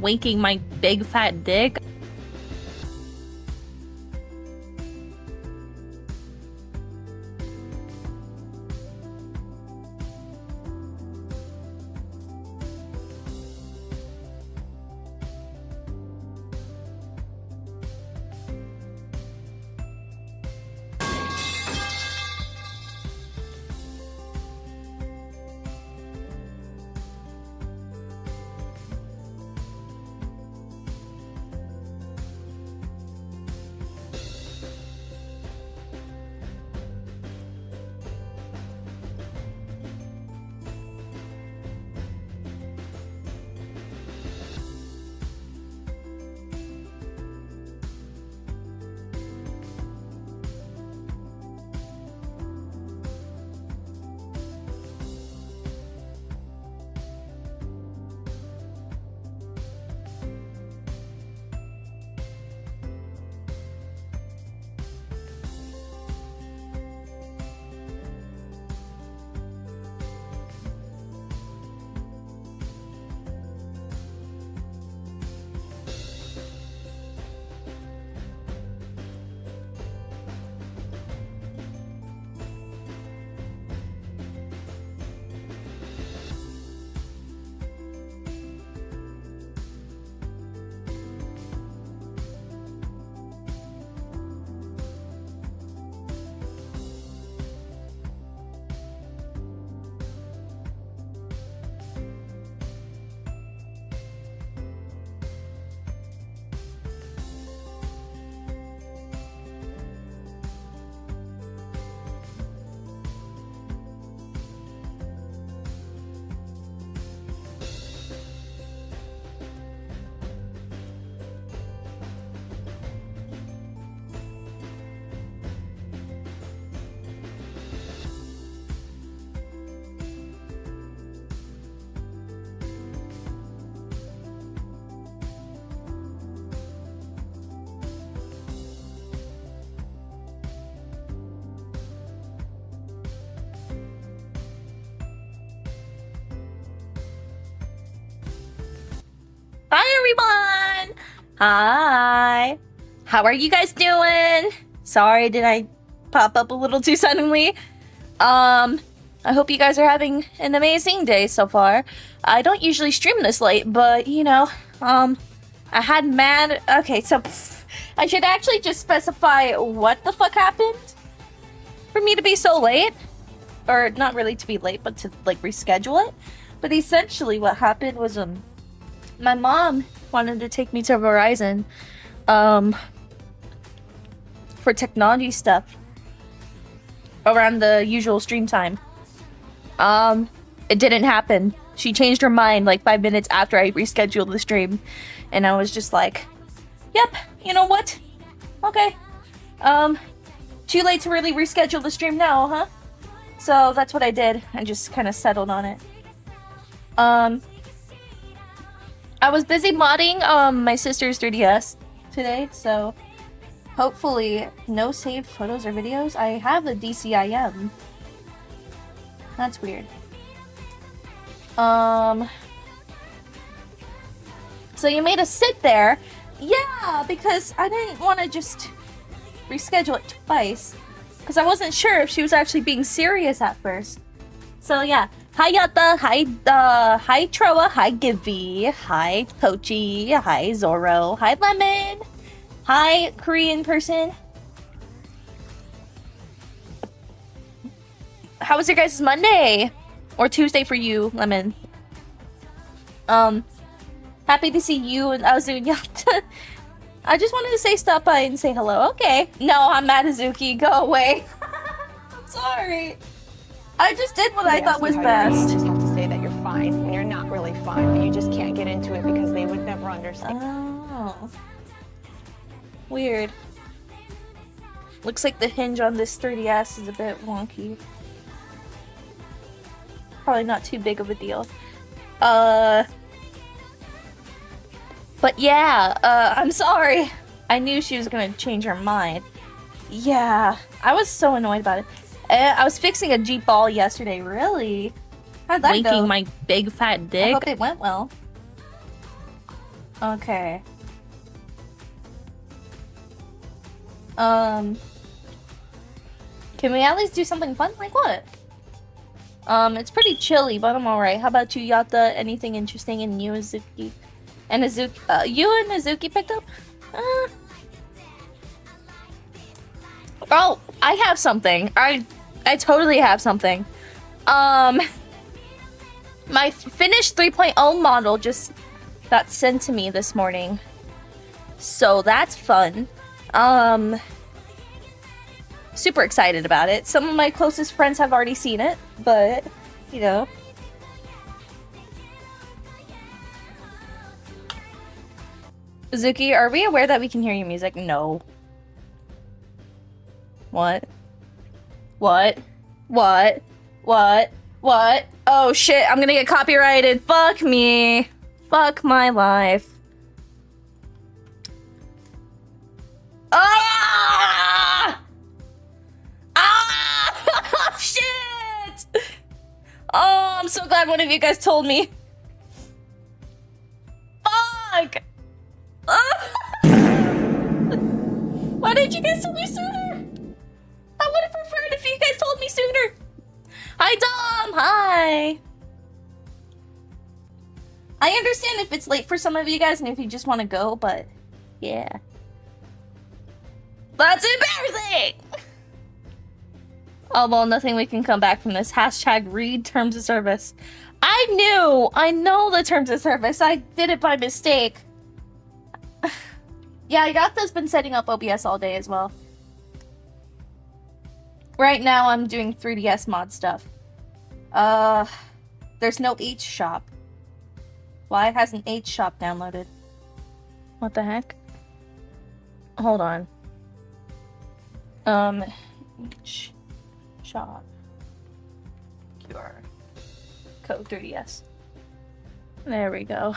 winking my big fat dick. Hi everyone! Hi! How are you guys doing? Sorry, did I pop up a little too suddenly? I hope you guys are having an amazing day so far. I don't usually stream this late, but you know, I had mad... Okay, so I should actually just specify what the fuck happened for me to be so late. Or not really to be late, but to like reschedule it. But essentially what happened was my mom wanted to take me to Verizon for technology stuff around the usual stream time. It didn't happen. She changed her mind like 5 minutes after I rescheduled the stream, and I was just like, yep, you know what? Okay. Too late to really reschedule the stream now, huh? So that's what I did. I just kind of settled on it. I was busy modding my sister's 3DS today, so hopefully no saved photos or videos. I have the DCIM. That's weird. So you made us sit there? Yeah, because I didn't want to just reschedule it twice, because I wasn't sure if she was actually being serious at first. So yeah. Hi Yata, hi Trowa, hi Gibby, hi Pochi, hi Zoro, hi Lemon, hi Korean person. How was your guys' Monday? Or Tuesday for you, Lemon? Happy to see you and Azu and Yata. I just wanted to say stop by and say hello. Okay. No, I'm mad Azuki, go away. I'm sorry. I just did what I thought was best. You just have to say that you're fine when you're not really fine, but you just can't get into it because they would never understand. Oh. Weird. Looks like the hinge on this 3DS is a bit wonky. Probably not too big of a deal. But yeah, I'm sorry. I knew she was gonna change her mind. Yeah, I was so annoyed about it. I was fixing a Jeep ball yesterday. Really? How'd that go? Winking my big fat dick. I hope it went well. Okay. Can we at least do something fun? Like what? It's pretty chilly, but I'm alright. How about you, Yata? Anything interesting in you, Azuki? And Azuki, you and Azuki picked up? Oh, I have something. I totally have something. My finished 3.0 model just got sent to me this morning. So that's fun. Super excited about it. Some of my closest friends have already seen it, but, you know. Azuki, are we aware that we can hear your music? No. What? What? What? What? What? Oh shit, I'm gonna get copyrighted. Fuck me. Fuck my life. Ah! Ah! Shit! Oh, I'm so glad one of you guys told me. Fuck! Why didn't you guys tell me sooner? I would have preferred if you guys told me sooner. Hi, Dom. Hi. I understand if it's late for some of you guys and if you just want to go, but yeah. That's embarrassing! Oh, well, nothing we can come back from this. Hashtag read terms of service. I know the terms of service. I did it by mistake. Yeah, Yata's been setting up OBS all day as well. Right now, I'm doing 3DS mod stuff. There's no H shop. Why hasn't H shop downloaded? What the heck? Hold on. H shop. QR code 3DS. There we go.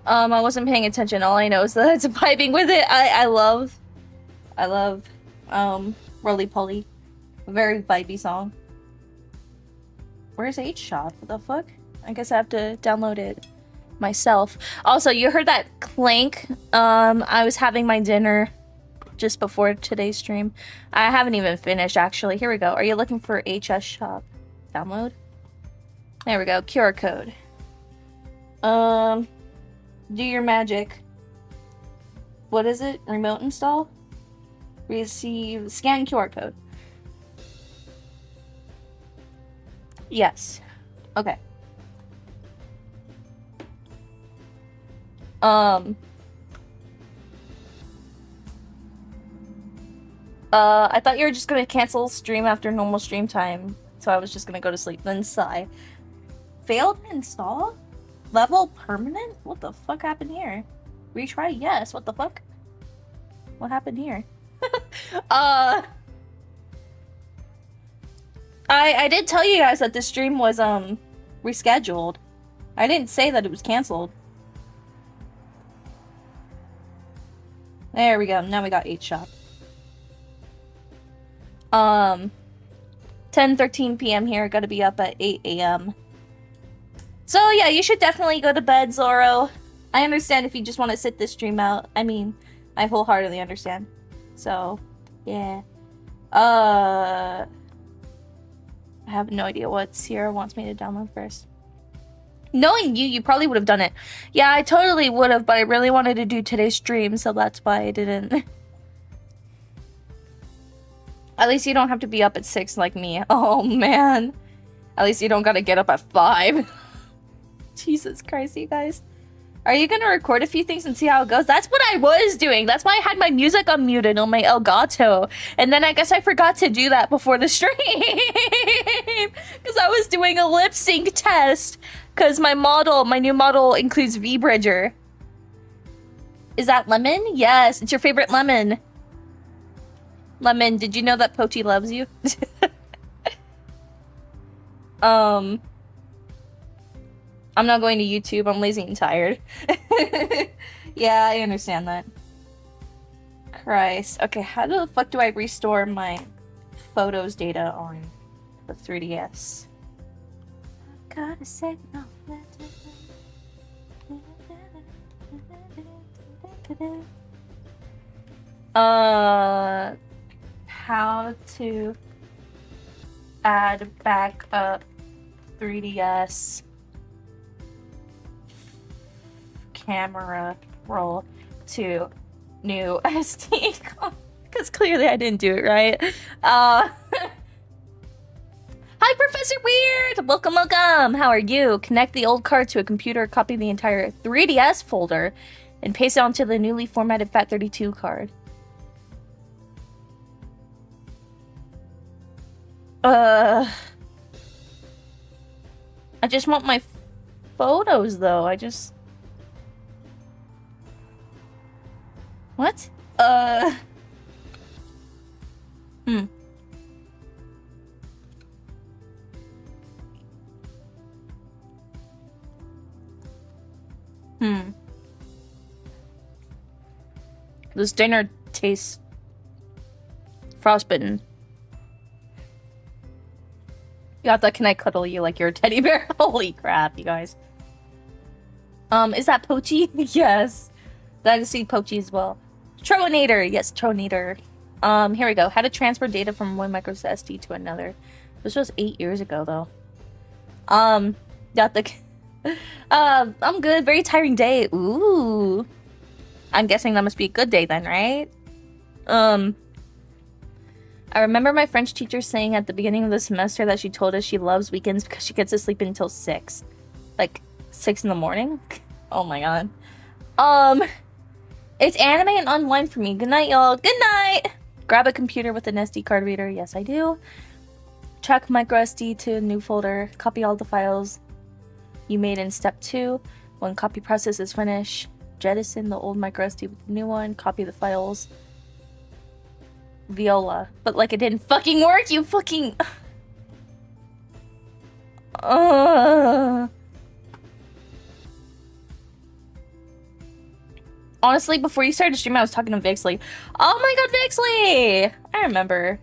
I wasn't paying attention. All I know is that it's vibing with it. I love, Roly Poly. A very vibey song. Where's H shop? What the fuck? I guess I have to download it myself. Also, you heard that clank? I was having my dinner just before today's stream. I haven't even finished, actually. Here we go. Are you looking for HS shop? Download? There we go. QR code. Do your magic. What is it? Remote install? Receive. Scan QR code. Yes. Okay. I thought you were just gonna cancel stream after normal stream time, so I was just gonna go to sleep. Then sigh. Failed to install? Level permanent? What the fuck happened here? Retry? Yes. What the fuck? What happened here? I did tell you guys that this stream was, rescheduled. I didn't say that it was canceled. There we go. Now we got 8 shop. 10:13 p.m. here. Gotta be up at 8 a.m. So yeah, you should definitely go to bed, Zoro. I understand if you just want to sit this stream out. I mean, I wholeheartedly understand. So, yeah. I have no idea what Sierra wants me to download first. Knowing you, you probably would have done it. Yeah, I totally would have, but I really wanted to do today's stream, so that's why I didn't. At least you don't have to be up at 6 like me. Oh, man. At least you don't gotta get up at 5. Jesus Christ, you guys. Are you gonna record a few things and see how it goes? That's what I was doing. That's why I had my music unmuted on my Elgato. And then I guess I forgot to do that before the stream. Because I was doing a lip sync test. Because my new model includes V-Bridger. Is that Lemon? Yes, it's your favorite Lemon. Lemon, did you know that Pochi loves you? I'm not going to YouTube. I'm lazy and tired. Yeah, I understand that. Christ. Okay, how the fuck do I restore my photos data on the 3DS? I gotta say no. How to add backup 3DS camera roll to new SD card. Because clearly I didn't do it right. Hi, Professor Weird! Welcome, welcome! How are you? Connect the old card to a computer, copy the entire 3DS folder, and paste it onto the newly formatted FAT32 card. I just want my photos, though. What? This dinner tastes frostbitten. You got that? Can I cuddle you like you're a teddy bear? Holy crap, you guys. Is that Pochi? Yes. Glad to see Pochi as well. Trowanator. Yes, Trowanator. Here we go. How to transfer data from one micro SD to another. This was 8 years ago, though. Got the... I'm good. Very tiring day. Ooh. I'm guessing that must be a good day then, right? I remember my French teacher saying at the beginning of the semester that she told us she loves weekends because she gets to sleep until 6. Like, 6 in the morning? Oh my god. It's anime and online for me. Good night, y'all. Good night! Grab a computer with an SD card reader. Yes, I do. Track micro SD to a new folder. Copy all the files you made in step 2. When copy process is finished, jettison the old micro SD with the new one. Copy the files. Viola. But like it didn't fucking work, you fucking... Honestly, before you started streaming, I was talking to Vixley. Oh my god, Vixley! I remember.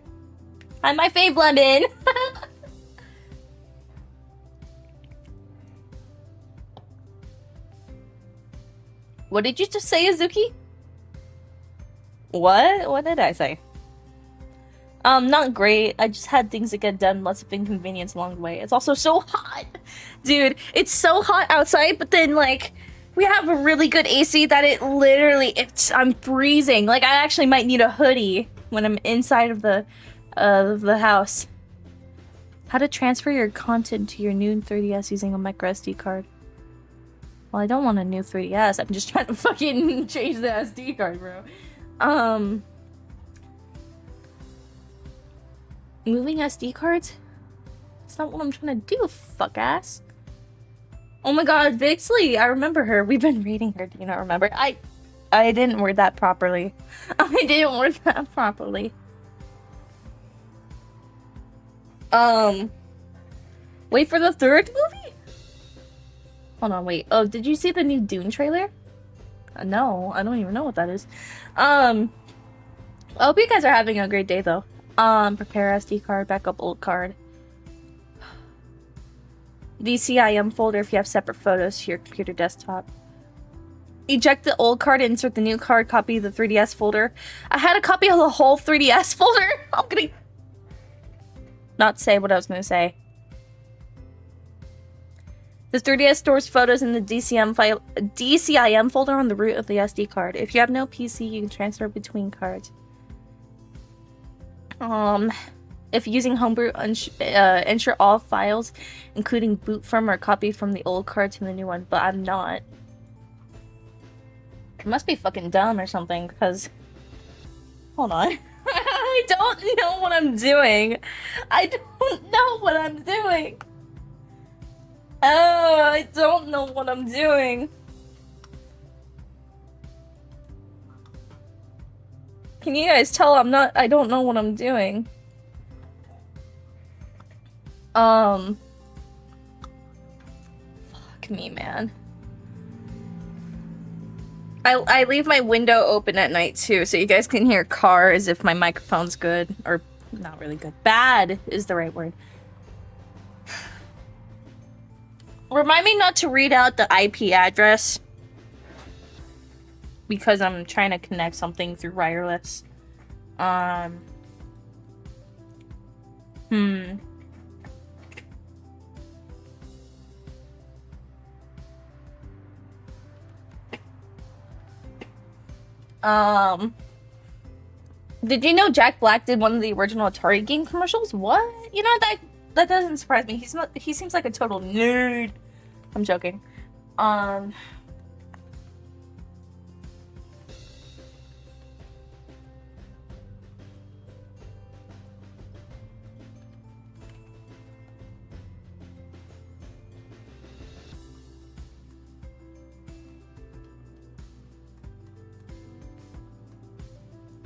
I'm my fave lemon. What did you just say, Azuki? What? What did I say? Not great. I just had things to get done, lots of inconvenience along the way. It's also so hot. Dude, it's so hot outside, but then, like, we have a really good AC that it literally, I'm freezing. Like, I actually might need a hoodie when I'm inside of the house. How to transfer your content to your new 3DS using a micro SD card. Well, I don't want a new 3DS. I'm just trying to fucking change the SD card, bro. Moving SD cards? That's not what I'm trying to do, fuck ass. Oh my god, Vixley! I remember her. We've been reading her. Do you not remember? I didn't word that properly. I didn't word that properly. Wait for the third movie? Hold on, wait. Oh, did you see the new Dune trailer? No, I don't even know what that is. I hope you guys are having a great day, though. Prepare SD card, backup old card. DCIM folder if you have separate photos to your computer desktop. Eject the old card, insert the new card, copy the 3DS folder. I had a copy of the whole 3DS folder. I'm gonna not say what I was gonna say. The 3DS stores photos in the DCIM folder on the root of the SD card. If you have no PC, you can transfer between cards. If using Homebrew, ensure all files, including boot from or copy from the old card to the new one, but I'm not. It must be fucking dumb or something, because... Hold on. I don't know what I'm doing. I don't know what I'm doing. Oh, I don't know what I'm doing. Can you guys tell I don't know what I'm doing? Fuck me, man. I leave my window open at night too, so you guys can hear cars if my microphone's good. Or, not really good. Bad is the right word. Remind me not to read out the IP address. because I'm trying to connect something through wireless. Did you know Jack Black did one of the original Atari game commercials? What? You know, that doesn't surprise me. He seems like a total nerd. I'm joking.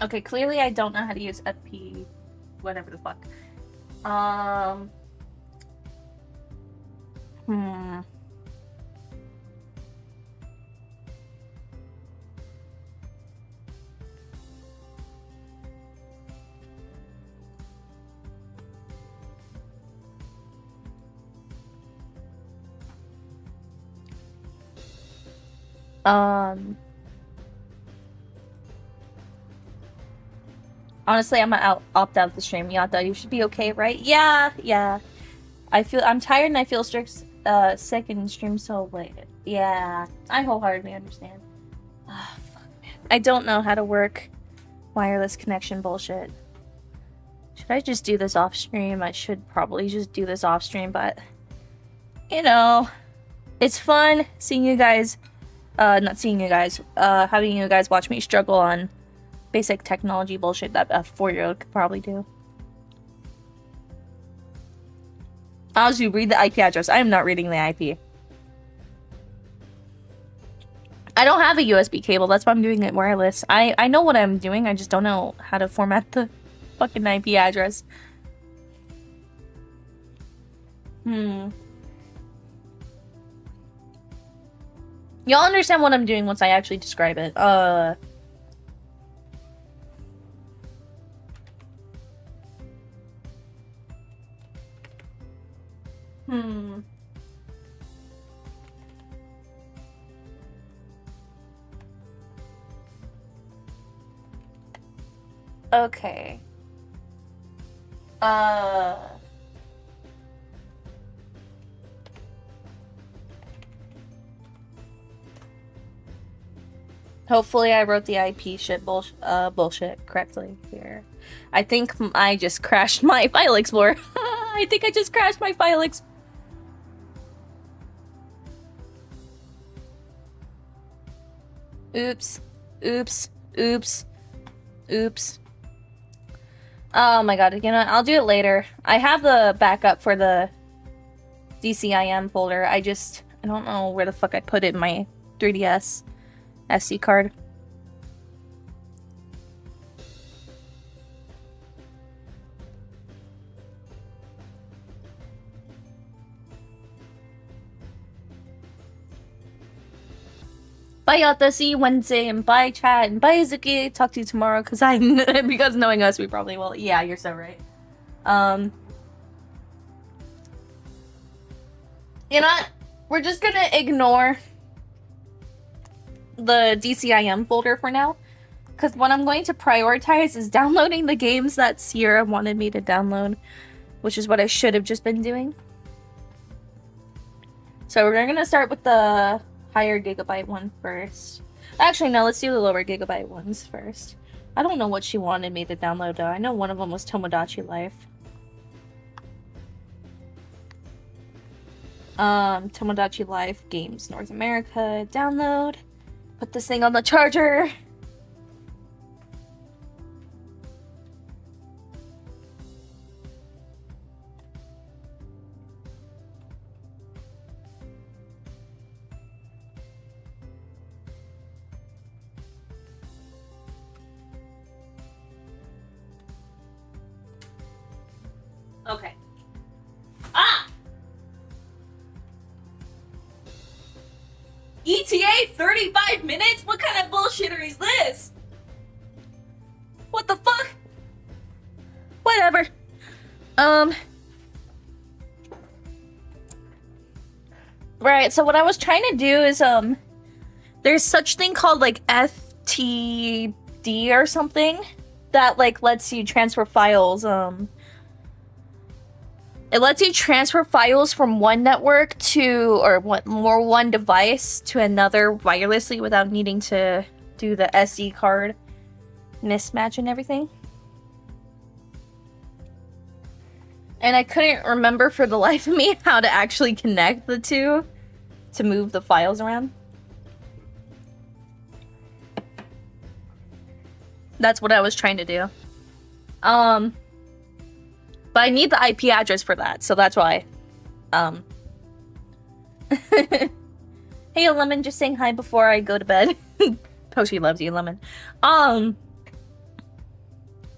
Okay, clearly I don't know how to use FP, whatever the fuck. Honestly, I'm gonna opt out of the stream. Yata, you should be okay, right? Yeah. I'm tired and I feel sick and stream so late. Yeah, I wholeheartedly understand. Ah, fuck, man. I don't know how to work wireless connection bullshit. Should I just do this off stream? I should probably just do this off stream, but you know, it's fun seeing you guys. Not seeing you guys. Having you guys watch me struggle on basic technology bullshit that a 4-year-old could probably do. Azu, read the IP address. I am not reading the IP. I don't have a USB cable. That's why I'm doing it wireless. I know what I'm doing. I just don't know how to format the fucking IP address. Y'all understand what I'm doing once I actually describe it. Okay. Hopefully I wrote the IP shit bullshit correctly here. I think I just crashed my file explorer. I think I just crashed my file explorer. Oops. Oh my god, you know, I'll do it later. I have the backup for the DCIM folder. I don't know where the fuck I put it in my 3DS SD card. Bye Yata, see you Wednesday, and bye chat, and bye Azuki. Talk to you tomorrow, because knowing us, we probably will. Yeah, you're so right. You know what? We're just gonna ignore the DCIM folder for now, because what I'm going to prioritize is downloading the games that Sierra wanted me to download, which is what I should have just been doing. So we're gonna start with the higher gigabyte one first. Actually, no, let's do the lower gigabyte ones first. I don't know what she wanted me to download though. I know one of them was Tomodachi Life. Tomodachi Life Games North America, download. Put this thing on the charger. Okay. ETA 35 minutes? What kind of bullshittery is this? What the fuck? Whatever. Right, so what I was trying to do is, there's such thing called, like, TD or something that like lets you transfer files. It lets you transfer files from one network to one device to another wirelessly without needing to do the SD card mismatch and everything. And I couldn't remember for the life of me how to actually connect the two to move the files around. That's what I was trying to do. But I need the IP address for that, so that's why. Hey, Lemon, just saying hi before I go to bed. Pochi loves you, Lemon.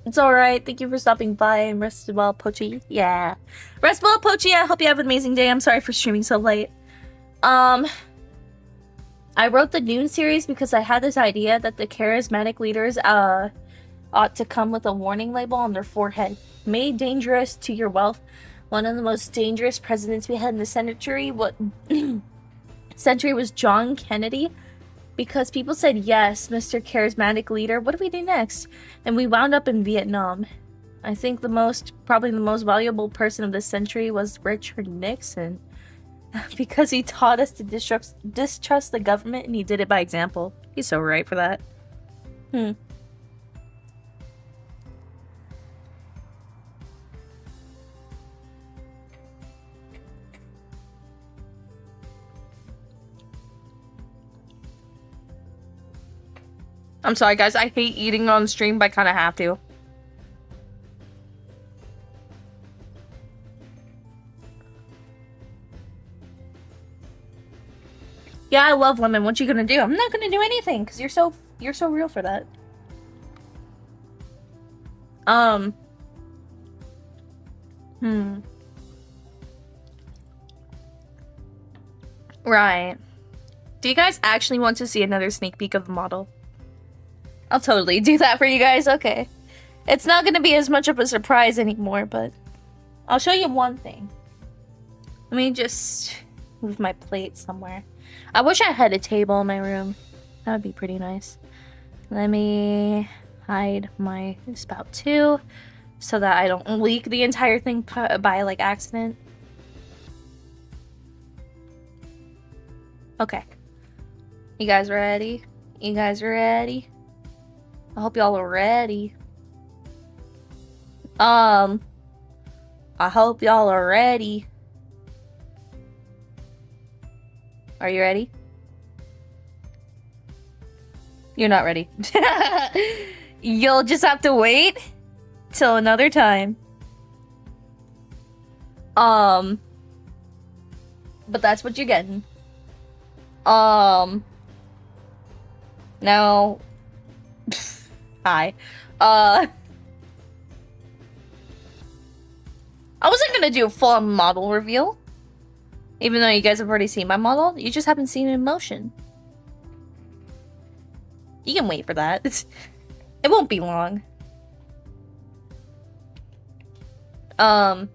It's alright. Thank you for stopping by and rest well, Pochi. Yeah. Rest well, Pochi. I hope you have an amazing day. I'm sorry for streaming so late. I wrote the Noon series because I had this idea that the charismatic leaders ought to come with a warning label on their forehead. Made dangerous to your wealth. One of the most dangerous presidents we had in the century was John Kennedy. Because people said, yes, Mr. Charismatic Leader, what do we do next? And we wound up in Vietnam. I think probably the most valuable person of this century was Richard Nixon. Because he taught us to distrust the government, and he did it by example. He's so right for that. I'm sorry, guys. I hate eating on stream, but I kind of have to. Yeah, I love Lemon. What you gonna do? I'm not gonna do anything because you're so real for that. Right. Do you guys actually want to see another sneak peek of the model? I'll totally do that for you guys. Okay. It's not gonna be as much of a surprise anymore, but I'll show you one thing. Let me just move my plate somewhere. I wish I had a table in my room. That would be pretty nice. Let me hide my spout too, so that I don't leak the entire thing by like accident. Okay. You guys ready? You guys ready? I hope y'all are ready. I hope y'all are ready. Are you ready? You're not ready. You'll just have to wait till another time. But that's what you're getting. Now... Hi. I wasn't gonna do a full model reveal. Even though you guys have already seen my model, you just haven't seen it in motion. You can wait for that. It won't be long. It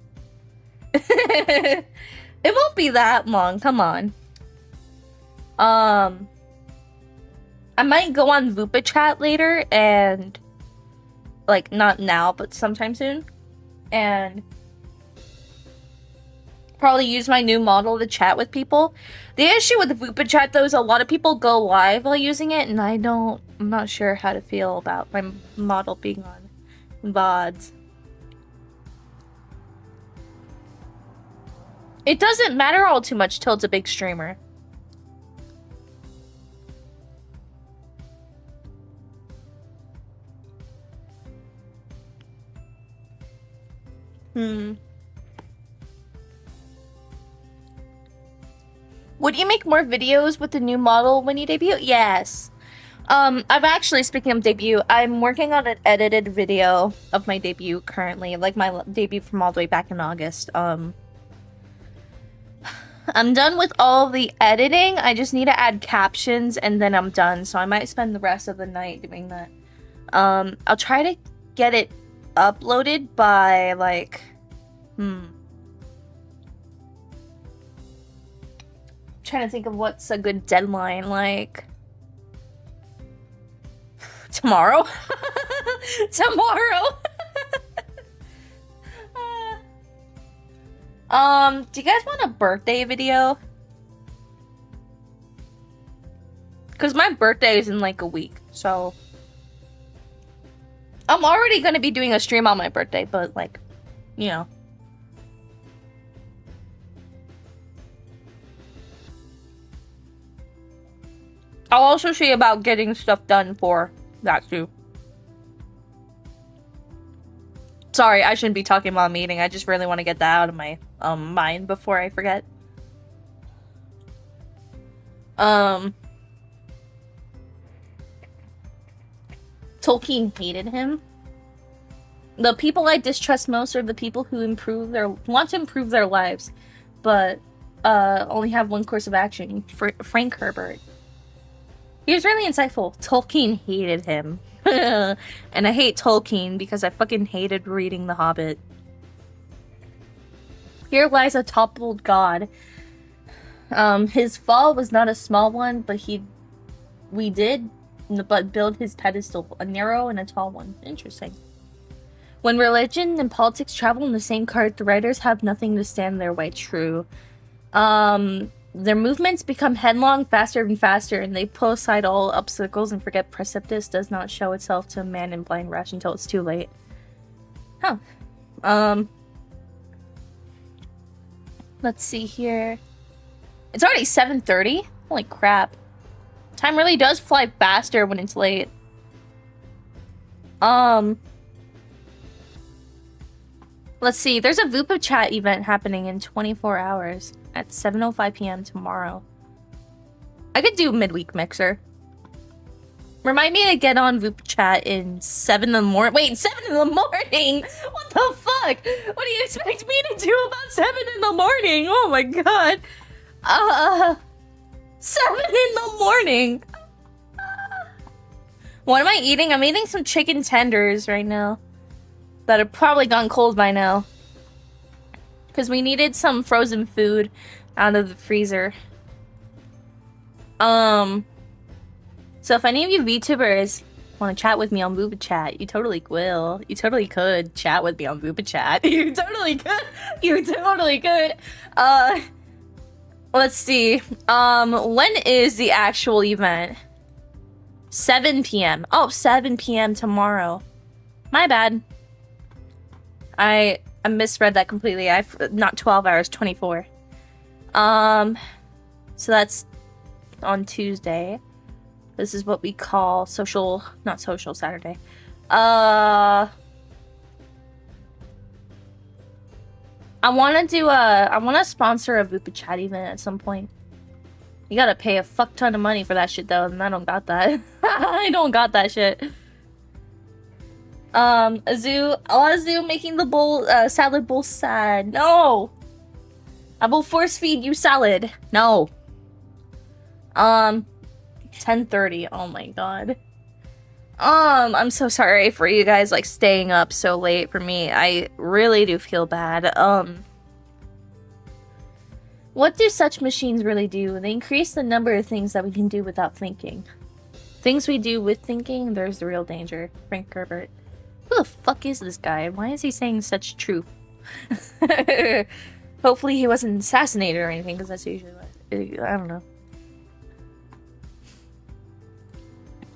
won't be that long, come on. I might go on Vupa chat later and like not now, but sometime soon. And probably use my new model to chat with people. The issue with the Vupa chat though is a lot of people go live while using it, and I'm not sure how to feel about my model being on VODs. It doesn't matter all too much till it's a big streamer. Would you make more videos with the new model when you debut? Yes. I've actually, speaking of debut, I'm working on an edited video of my debut currently, like my debut from all the way back in August. I'm done with all the editing. I just need to add captions and then I'm done. So I might spend the rest of the night doing that. I'll try to get it uploaded by like, trying to think of what's a good deadline, like tomorrow. Tomorrow. Do you guys want a birthday video? Because my birthday is in like a week, so I'm already gonna be doing a stream on my birthday, but like, you know. I'll also see about getting stuff done for that too. Sorry, I shouldn't be talking about a meeting. I just really want to get that out of my mind before I forget. Tolkien hated him. The people I distrust most are the people who want to improve their lives, but only have one course of action. Frank Herbert. He was really insightful. Tolkien hated him. And I hate Tolkien because I fucking hated reading The Hobbit. Here lies a toppled god. His fall was not a small one, but we did build his pedestal, a narrow and a tall one. Interesting. When religion and politics travel in the same cart, the writers have nothing to stand in their way. True. Their movements become headlong faster and faster, and they pull aside all obstacles and forget precipitous does not show itself to a man in blind rush until it's too late. Huh. Let's see here. It's already 7:30? Holy crap. Time really does fly faster when it's late. Let's see. There's a Vupa chat event happening in 24 hours at 7:05 p.m. tomorrow. I could do midweek mixer. Remind me to get on Vupa chat in 7 in the morning. Wait, 7 in the morning? What the fuck? What do you expect me to do about 7 in the morning? Oh my god. 7 in the morning. What am I eating? I'm eating some chicken tenders right now that have probably gone cold by now. Because we needed some frozen food out of the freezer. So if any of you VTubers want to chat with me on Vupa Chat, you totally will. You totally could chat with me on Vupa Chat. You totally could. You totally could. Let's see. When is the actual event? 7 p.m. Oh, 7 p.m. tomorrow. My bad. I misread that completely. Not 12 hours, 24. So that's on Tuesday. This is what we call not social Saturday. I want to sponsor a Vupa Chat event at some point. You gotta pay a fuck ton of money for that shit though, and I don't got that. I don't got that shit. Azu making the salad bowl sad. No! I will force feed you salad. No. 10:30. Oh my god. I'm so sorry for you guys like staying up so late for me. I really do feel bad. What do such machines really do? They increase the number of things that we can do without thinking. Things we do with thinking, there's the real danger. Frank Herbert. Who the fuck is this guy? Why is he saying such truth? Hopefully he wasn't assassinated or anything, because that's usually what... I don't know.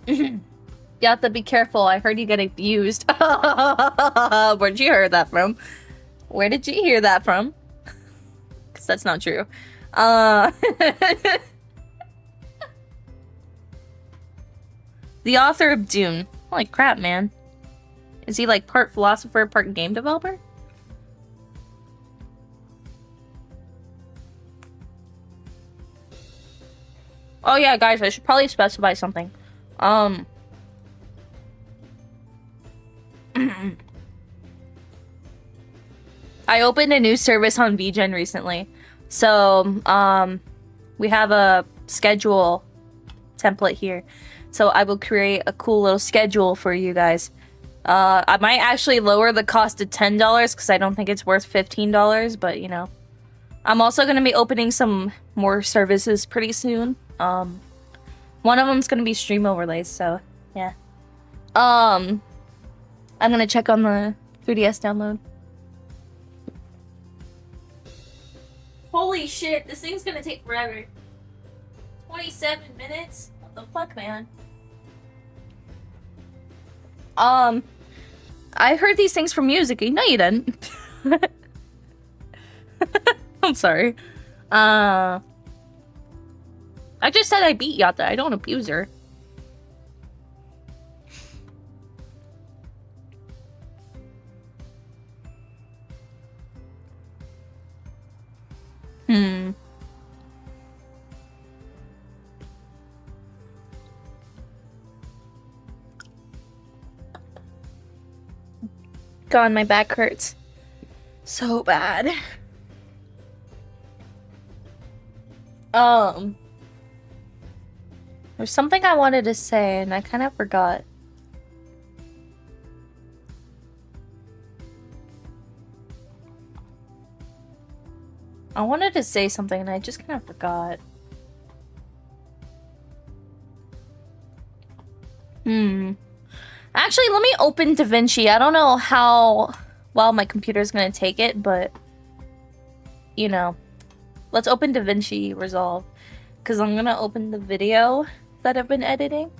You have to be careful. I heard you get abused. Where'd you hear that from? Where did you hear that from? Because that's not true. The author of Dune. Holy crap, man. Is he like part philosopher, part game developer? Oh yeah, guys, I should probably specify something. I opened a new service on VGen recently. So, we have a schedule template here. So I will create a cool little schedule for you guys. I might actually lower the cost to $10 because I don't think it's worth $15, but you know. I'm also going to be opening some more services pretty soon. One of them's going to be stream overlays, so yeah. I'm gonna check on the 3DS download. Holy shit, this thing's gonna take forever. 27 minutes? What the fuck, man? I heard these things from Azuki. No, you didn't. I'm sorry. I just said I beat Yata. I don't abuse her. God, my back hurts so bad. There's something I wanted to say and I kind of forgot. I wanted to say something and I just kind of forgot. Actually, let me open DaVinci. I don't know how well my computer's gonna take it, but you know, let's open DaVinci Resolve because I'm gonna open the video that I've been editing,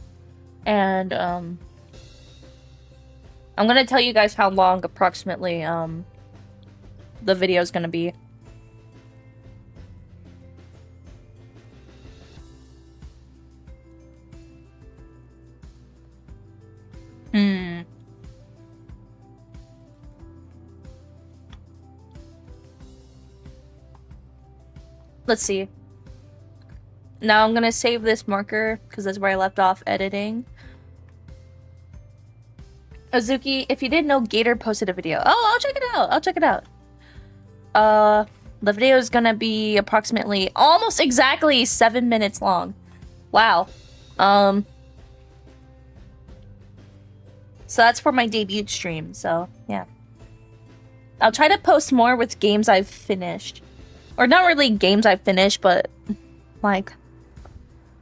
and I'm gonna tell you guys how long approximately the video is gonna be. Let's see. Now I'm gonna save this marker because that's where I left off editing. Azuki, if you didn't know, Gator posted a video. Oh, I'll check it out. I'll check it out. The video is gonna be approximately almost exactly 7 minutes long. Wow. So that's for my debut stream, so yeah. I'll try to post more with games I've finished. Or not really games I've finished, but like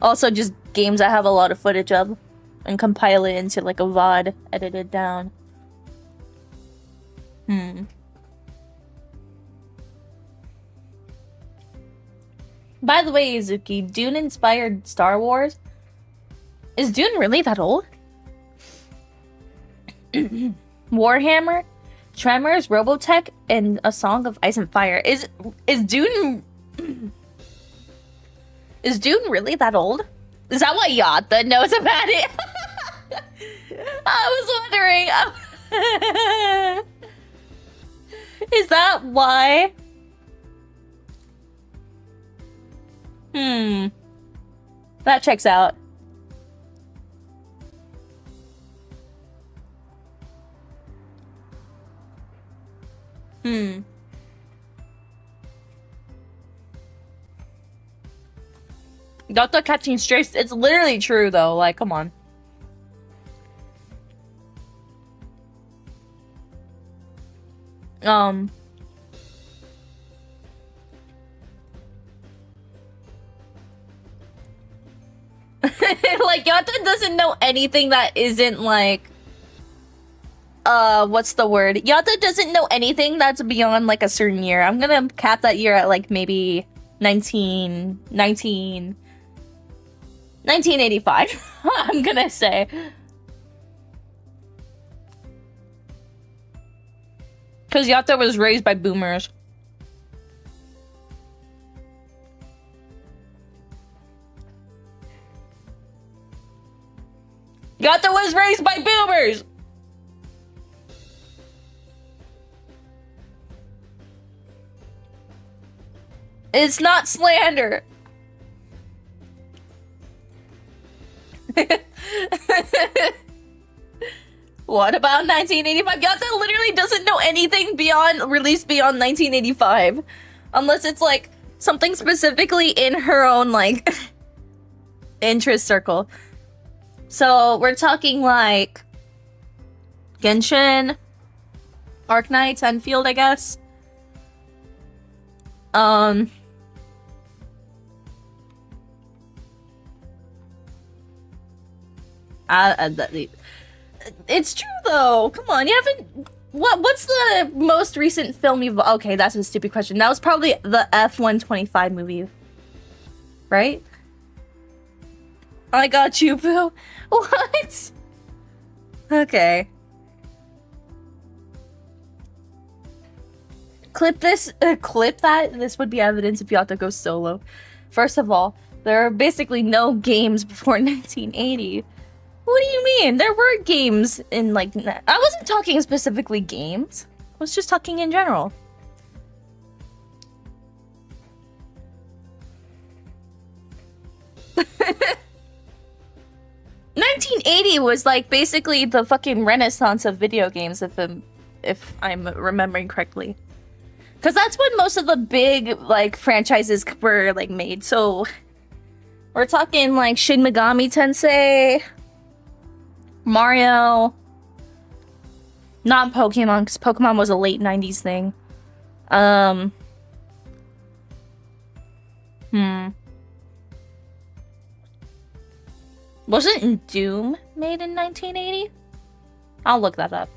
also just games I have a lot of footage of and compile it into like a VOD edited down. By the way, Azuki, Dune inspired Star Wars? Is Dune really that old? Warhammer, Tremors, Robotech, and A Song of Ice and Fire. Is Dune is Dune really that old? Is that why Yata knows about it? I was wondering. Is that why? That checks out. Yata catching strays. It's literally true though. Like, come on. Like, Yata doesn't know anything that isn't like what's the word? Yata doesn't know anything that's beyond like a certain year. I'm gonna cap that year at like maybe 1985. I'm gonna say. Because Yata was raised by boomers. Yata was raised by boomers! It's not slander. What about 1985? Yata literally doesn't know anything released beyond 1985. Unless it's like something specifically in her own like interest circle. So we're talking like Genshin, Arknights, Enfield, I guess. It's true though. Come on, you haven't. What's the most recent film you've? Okay, that's a stupid question. That was probably the F-125 movie, right? I got you, boo. What? Okay. Clip this. Clip that. This would be evidence if you have to go solo. First of all, there are basically no games before 1980. What do you mean? There were games in like... I wasn't talking specifically games. I was just talking in general. $1980 was like basically the fucking renaissance of video games, if I'm remembering correctly. Because that's when most of the big like franchises were like made. So we're talking like Shin Megami Tensei, Mario, not Pokemon, because Pokemon was a late 90s thing. Wasn't Doom made in 1980? I'll look that up.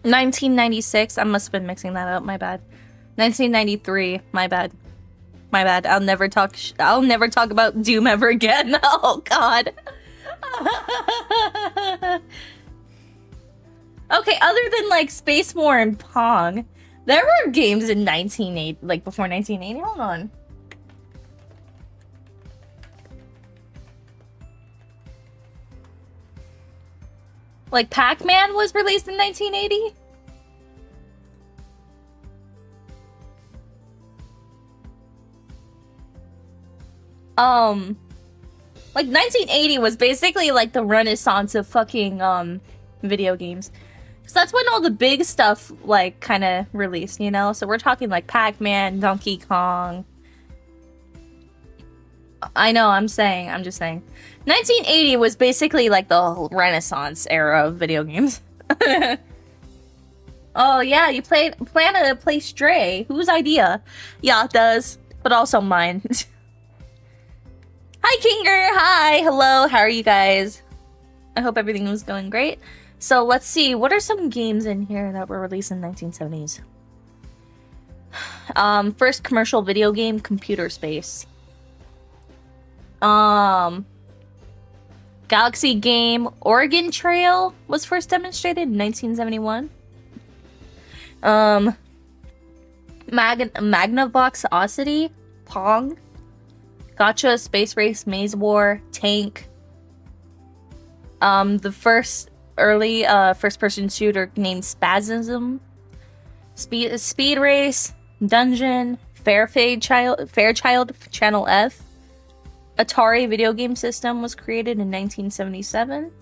$1996. I must have been mixing that up. My bad. 1993. My bad. My bad. I'll never talk about Doom ever again. Oh God. Okay. Other than like Space War and Pong, there were games in 1980, like before 1980. Hold on. Like Pac-Man was released in 1980? Like 1980 was basically like the renaissance of fucking video games. So that's when all the big stuff like kind of released, you know? So we're talking like Pac-Man, Donkey Kong. I know, I'm just saying. 1980 was basically like the renaissance era of video games. Oh yeah, you plan to play Stray. Whose idea? Yeah, it does, but also mine. Hi Kinger, hi, hello, how are you guys? I hope everything was going great. So let's see, what are some games in here that were released in 1970s? First commercial video game, Computer Space. Galaxy game Oregon Trail was first demonstrated in 1971. Magnavox Oddity, Pong, Gotcha, Space Race, Maze War, Tank. The first early first-person shooter named Spasm, Speed Race, Dungeon, Fairchild, Channel F. Atari video game system was created in 1977.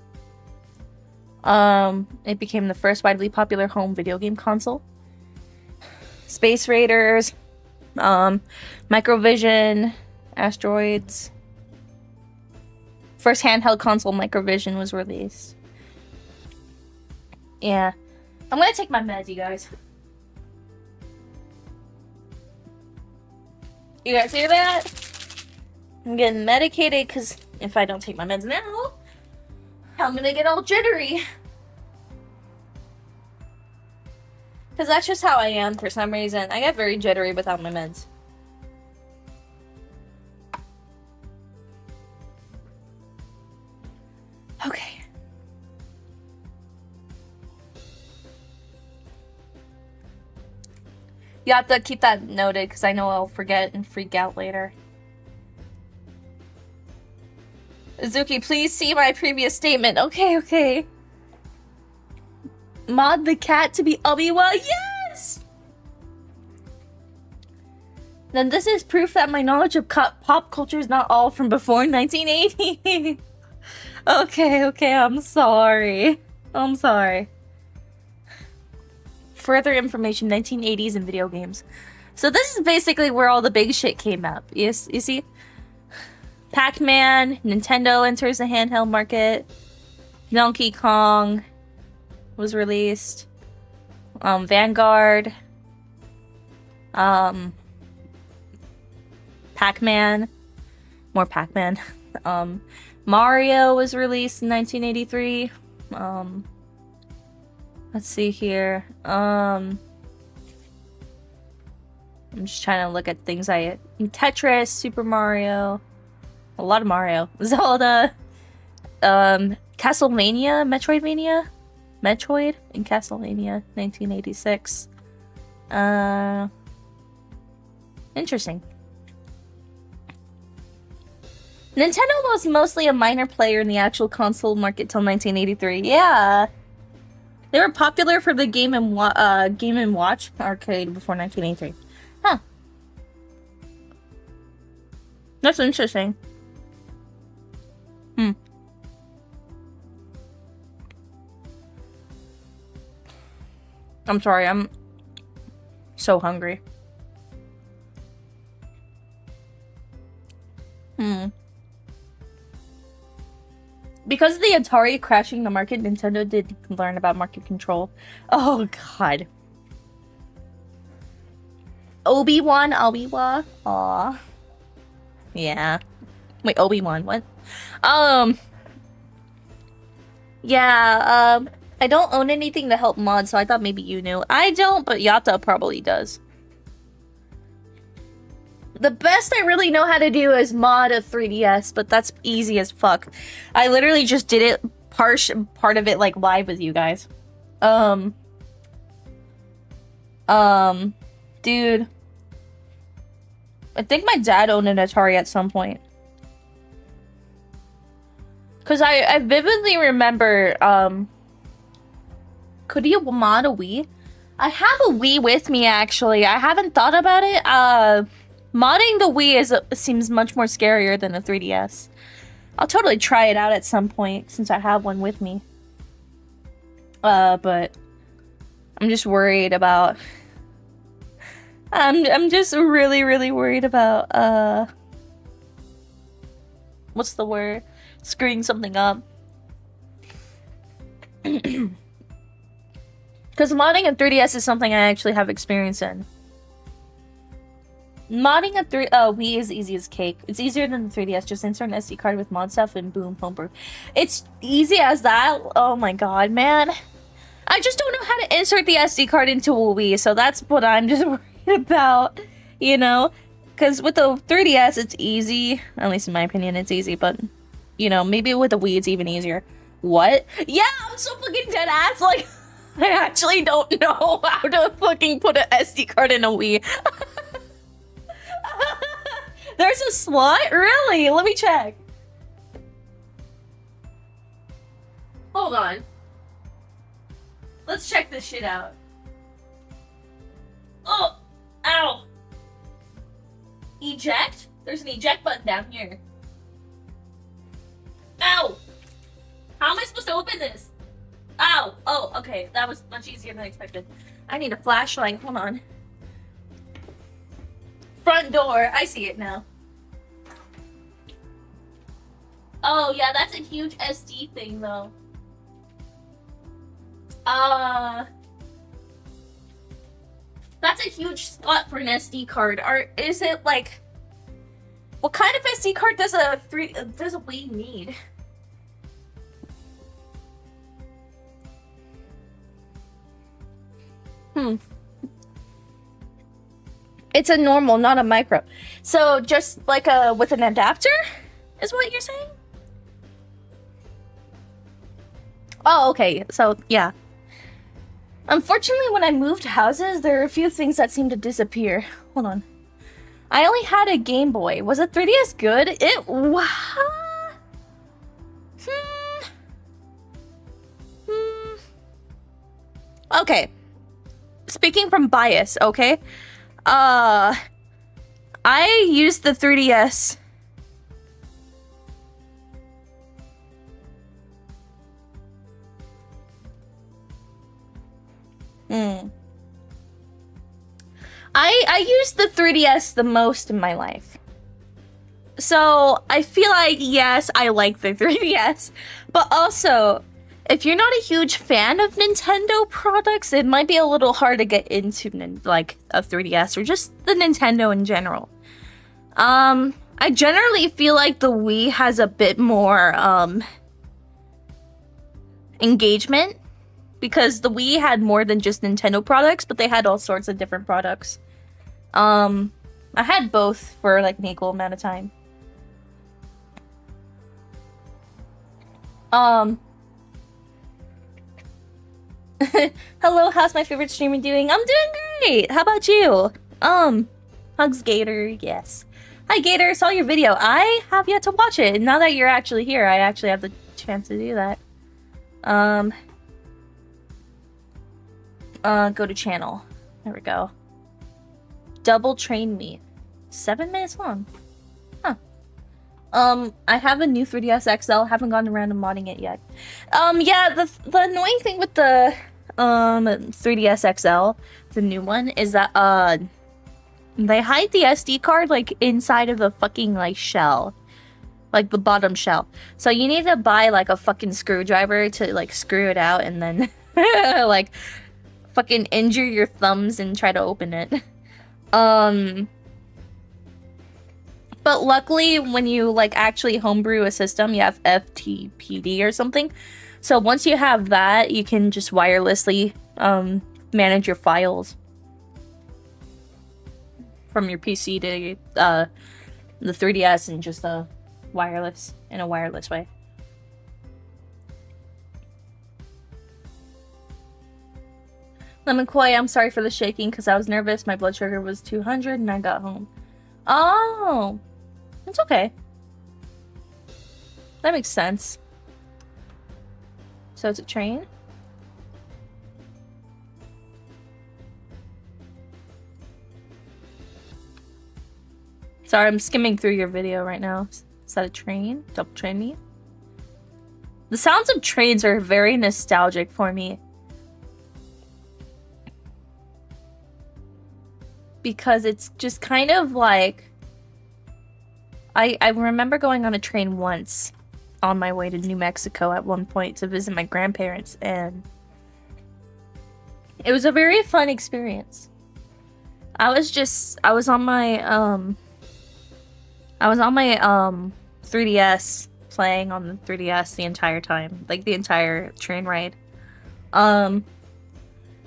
It became the first widely popular home video game console. Space Raiders, Microvision, Asteroids. First handheld console, Microvision, was released. Yeah. I'm gonna take my meds, you guys. You guys hear that? I'm getting medicated because if I don't take my meds now, I'm gonna get all jittery. Because that's just how I am for some reason. I get very jittery without my meds. Okay. You have to keep that noted because I know I'll forget and freak out later. Azuki, please see my previous statement. Okay. Mod the cat to be Obi-Wan. Yes! Then this is proof that my knowledge of pop culture is not all from before 1980. Okay, I'm sorry. Further information, 1980s and video games. So this is basically where all the big shit came up. Yes, you see? Pac-Man, Nintendo enters the handheld market. Donkey Kong was released. Vanguard. Pac-Man. More Pac-Man. Mario was released in 1983. Let's see here. I'm just trying to look at things Tetris, Super Mario, a lot of Mario, Zelda, Castlevania, Metroid and Castlevania, 1986. Interesting. Nintendo was mostly a minor player in the actual console market till 1983. Yeah. They were popular for the Game & Watch arcade before 1983. Huh. That's interesting. I'm sorry, I'm so hungry. Because of the Atari crashing the market, Nintendo did learn about market control. Oh, God. Obi-Wan. Aw. Yeah. Wait, Obi-Wan, what? Yeah, I don't own anything to help mod, so I thought maybe you knew. I don't, but Yata probably does. The best I really know how to do is mod a 3DS, but that's easy as fuck. I literally just did it part of it like live with you guys. Dude. I think my dad owned an Atari at some point. Cause I vividly remember, could you mod a Wii? I have a Wii with me actually. I haven't thought about it. Modding the Wii seems much more scarier than a 3DS. I'll totally try it out at some point since I have one with me. But I'm just worried about. I'm just really worried about what's the word? Screwing something up. Because modding a 3DS is something I actually have experience in. Modding a Wii is easy as cake. It's easier than the 3DS. Just insert an SD card with mod stuff and boom, homebrew. It's easy as that. Oh my god, man. I just don't know how to insert the SD card into a Wii, so that's what I'm just worried about, you know? Because with the 3DS, it's easy. At least in my opinion, it's easy, but, you know, maybe with the Wii, it's even easier. What? Yeah, I'm so fucking dead ass, like, I actually don't know how to fucking put an SD card in a Wii. There's a slot? Really? Let me check. Hold on. Let's check this shit out. Oh! Ow! Eject? There's an eject button down here. Ow! How am I supposed to open this? Ow! Oh, okay. That was much easier than I expected. I need a flashlight. Hold on. Front door. I see it now. Oh, yeah, that's a huge SD thing, though. That's a huge slot for an SD card. Or is it like... What kind of SD card does a Wii need? It's a normal, not a micro. So just like with an adapter is what you're saying? Oh, okay. So, yeah. Unfortunately, when I moved houses, there are a few things that seem to disappear. Hold on. I only had a Game Boy. Was a 3DS good? It was... Okay. Speaking from bias, okay? I used the 3DS. I used the 3DS the most in my life. So, I feel like, yes, I like the 3DS. But also, if you're not a huge fan of Nintendo products, it might be a little hard to get into, like, a 3DS or just the Nintendo in general. I generally feel like the Wii has a bit more engagement because the Wii had more than just Nintendo products, but they had all sorts of different products. I had both for like an equal amount of time. Hello, how's my favorite streamer doing? I'm doing great. How about you? Hugs Gator, yes. Hi Gator, saw your video. I have yet to watch it. And now that you're actually here, I actually have the chance to do that. Go to channel. There we go. Double Train Me. 7 minutes long. Huh. I have a new 3DS XL. Haven't gotten around to modding it yet. Yeah, the annoying thing with the 3DS XL, the new one, is that they hide the SD card like inside of the fucking like shell. Like the bottom shell. So you need to buy like a fucking screwdriver to like screw it out and then like fucking injure your thumbs and try to open it. But luckily when you like actually homebrew a system, you have FTPD or something. So once you have that, you can just wirelessly manage your files from your PC to the 3DS and just wireless in a wireless way. Lemon Koi, I'm sorry for the shaking because I was nervous. My blood sugar was 200 and I got home. Oh, it's okay. That makes sense. So it's a train? Sorry, I'm skimming through your video right now. Is that a train? Double Train Me? The sounds of trains are very nostalgic for me. Because it's just kind of like... I remember going on a train once on my way to New Mexico at one point to visit my grandparents, and it was a very fun experience. I was on my 3DS playing on the 3DS the entire time, like the entire train ride.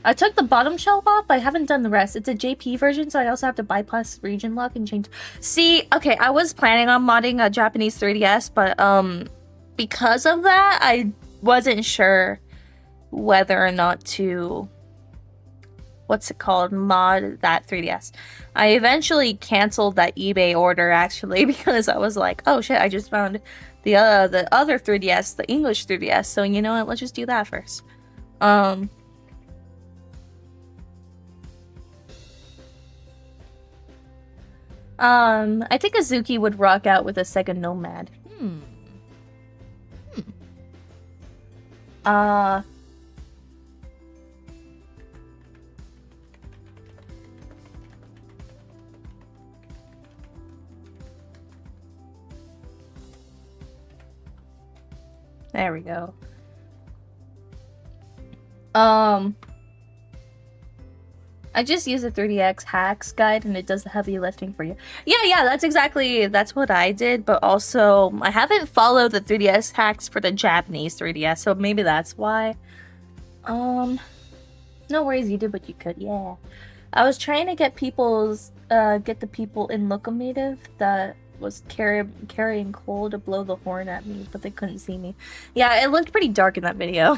I took the bottom shelf off, but I haven't done the rest. It's a JP version, so I also have to bypass region lock and change. See, okay, I was planning on modding a Japanese 3DS, but because of that, I wasn't sure whether or not to, what's it called, mod that 3DS. I eventually canceled that eBay order actually because I was like, oh shit, I just found the other 3DS, the English 3DS, so you know what, let's just do that first. I think Azuki would rock out with a Sega Nomad. There we go. I just use the 3DX hacks guide and it does the heavy lifting for you. Yeah, that's what I did, but also I haven't followed the 3DS hacks for the Japanese 3DS, so maybe that's why. No worries, you did what you could, yeah. I was trying to get the people in Locomotive that was carrying coal to blow the horn at me, but they couldn't see me. Yeah, it looked pretty dark in that video.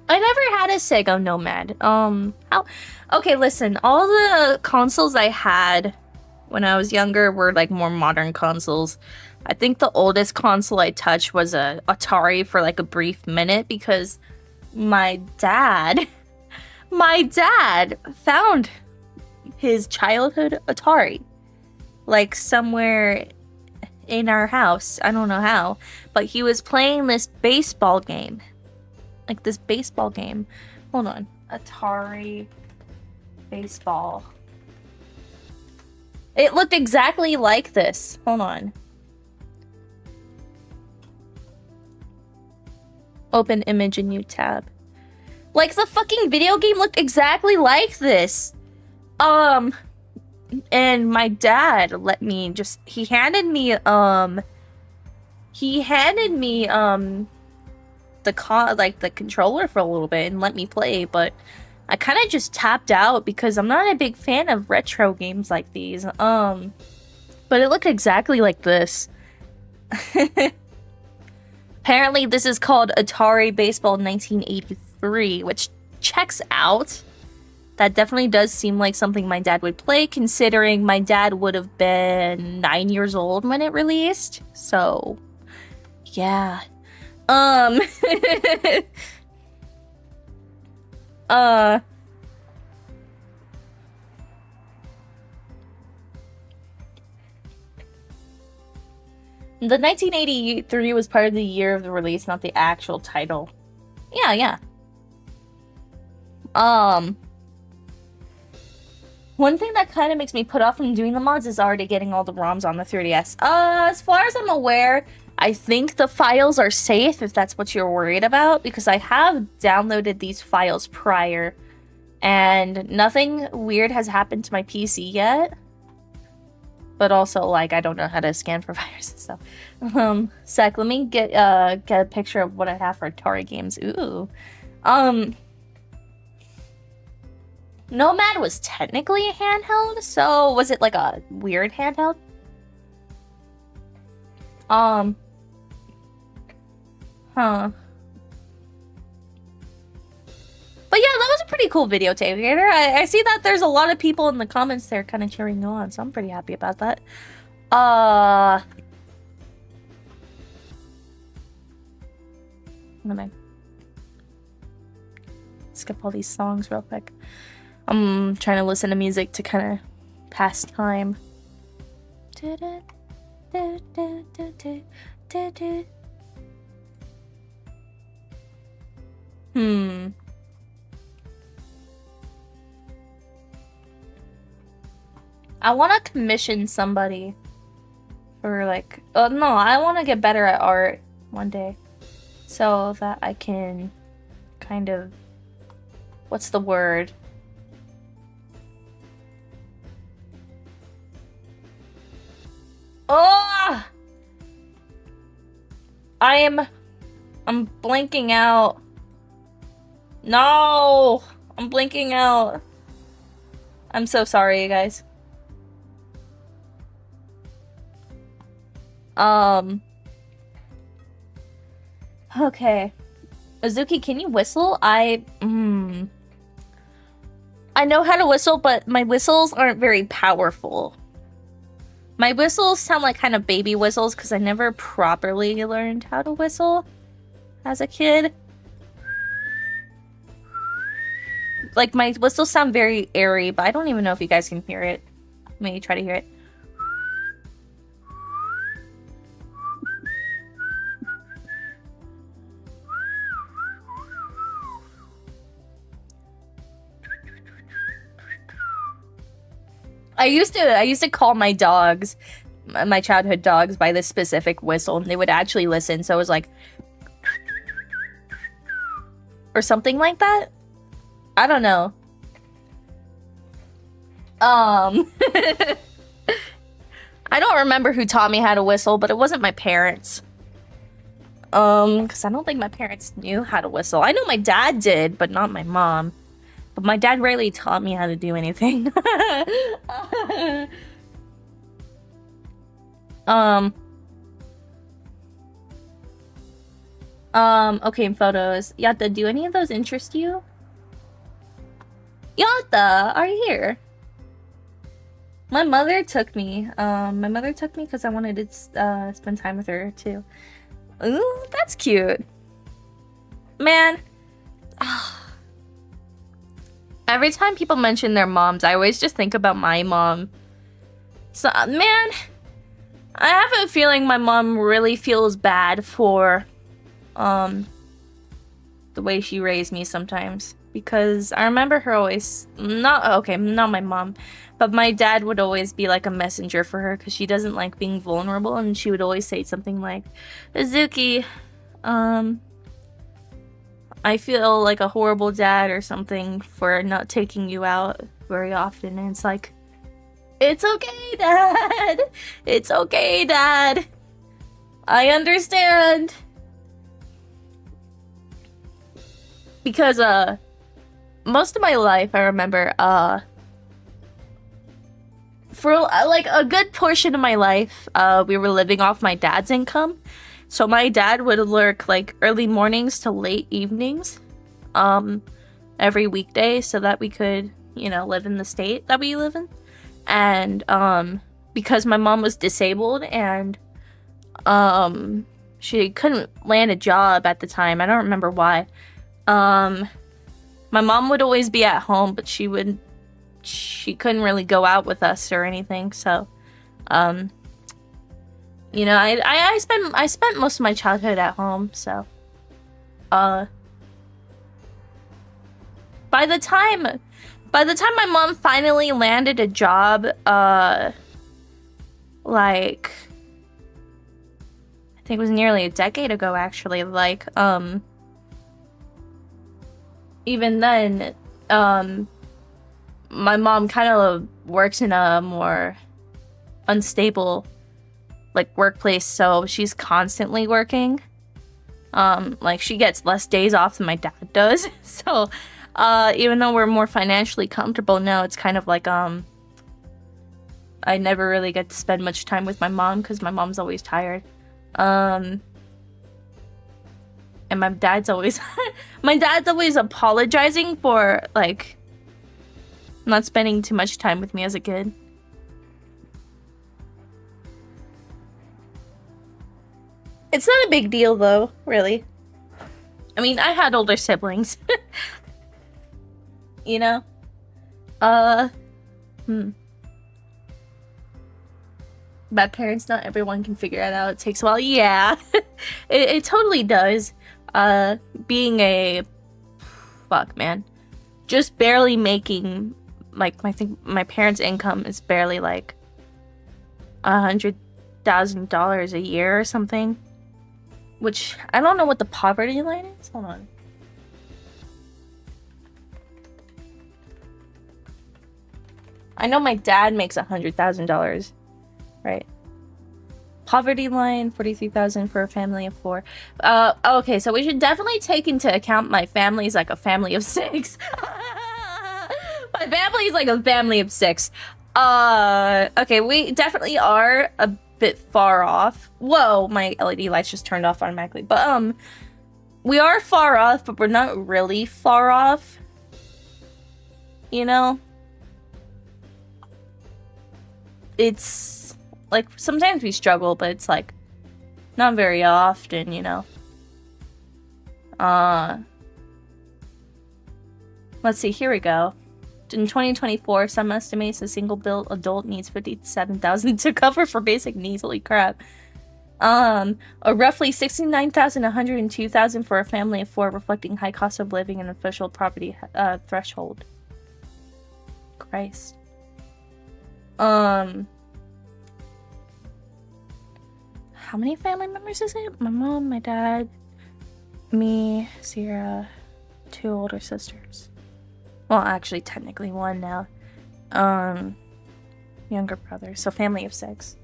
I never had a Sega Nomad. Okay, listen, all the consoles I had when I was younger were like more modern consoles. I think the oldest console I touched was a Atari for like a brief minute because my dad found his childhood Atari like somewhere in our house. I don't know how, but he was playing this baseball game. Like this baseball game. Hold on. Atari baseball. It looked exactly like this. Hold on. Open image in new tab. Like the fucking video game looked exactly like this. and my dad let me he handed me the controller for a little bit and let me play, but I kind of just tapped out because I'm not a big fan of retro games like these. But it looked exactly like this. Apparently this is called Atari Baseball 1983, which checks out. That definitely does seem like something my dad would play, considering my dad would have been 9 years old when it released. So, yeah. The 1983 was part of the year of the release, not the actual title. Yeah. One thing that kind of makes me put off from doing the mods is already getting all the ROMs on the 3DS. As far as I'm aware, I think the files are safe if that's what you're worried about, because I have downloaded these files prior, and nothing weird has happened to my PC yet. But also, like, I don't know how to scan for viruses, so. Sec, let me get a picture of what I have for Atari games. Ooh. Nomad was technically a handheld, so was it like a weird handheld? Huh. But yeah, that was a pretty cool videotape creator. I see that there's a lot of people in the comments there kind of cheering you on, so I'm pretty happy about that. Let me skip all these songs real quick. I'm trying to listen to music to kind of pass time. I want to commission somebody for like, no, I want to get better at art one day so that I can kind of, what's the word? Oh! I'm blanking out. No! I'm blanking out. I'm so sorry, you guys. Okay. Azuki, can you whistle? I know how to whistle, but my whistles aren't very powerful. My whistles sound like kind of baby whistles because I never properly learned how to whistle as a kid. Like, my whistles sound very airy, but I don't even know if you guys can hear it. Maybe try to hear it. I used to call my dogs, my childhood dogs, by this specific whistle, and they would actually listen. So it was like, or something like that. I don't know. I don't remember who taught me how to whistle, but it wasn't my parents. Because I don't think my parents knew how to whistle. I know my dad did, but not my mom. But my dad rarely taught me how to do anything. Okay, photos. Yatta, do any of those interest you? Yatta, are you here? My mother took me. Because I wanted to spend time with her, too. Ooh, that's cute. Man. Every time people mention their moms, I always just think about my mom. So, man, I have a feeling my mom really feels bad for, the way she raised me sometimes. Because I remember her always, not my mom, but my dad would always be like a messenger for her because she doesn't like being vulnerable, and she would always say something like, Azuki, I feel like a horrible dad or something for not taking you out very often. And it's like, It's okay, Dad. It's okay, Dad. I understand. Because, most of my life, I remember, for, like, a good portion of my life, we were living off my dad's income. So my dad would work, like, early mornings to late evenings, every weekday so that we could, you know, live in the state that we live in. And, because my mom was disabled and, she couldn't land a job at the time. I don't remember why. My mom would always be at home, but she couldn't really go out with us or anything. So, you know, I spent most of my childhood at home. So, by the time my mom finally landed a job, like, I think it was nearly a decade ago, actually, like, even then, my mom kind of works in a more unstable, like, workplace, so she's constantly working. Like, she gets less days off than my dad does, so, even though we're more financially comfortable now, it's kind of like, I never really get to spend much time with my mom, because my mom's always tired. And my dad's always apologizing for, like, not spending too much time with me as a kid. It's not a big deal, though, really. I mean, I had older siblings. You know? Bad parents, not everyone can figure it out. It takes a while. Yeah, it totally does. Being a... Fuck, man. Just barely making... Like, I think my parents' income is barely, like, $100,000 a year or something. Which, I don't know what the poverty line is. Hold on. I know my dad makes $100,000. Right. Poverty line, 43,000 for a family of 4. Okay, so we should definitely take into account my family's like a family of 6. My family's like a family of 6. Okay, we definitely are a bit far off. Whoa, my LED lights just turned off automatically. But, we are far off, but we're not really far off. You know? It's... like, sometimes we struggle, but it's, like, not very often, you know? Let's see, here we go. In 2024, some estimates a single-built adult needs $57,000 to cover for basic needs. Holy crap. Or roughly $69,000, $102,000 for a family of 4, reflecting high cost of living and official property threshold. Christ. How many family members is it? My mom, my dad, me, Sierra, 2 older sisters. Well, actually, technically 1 now. Younger brother. So family of 6.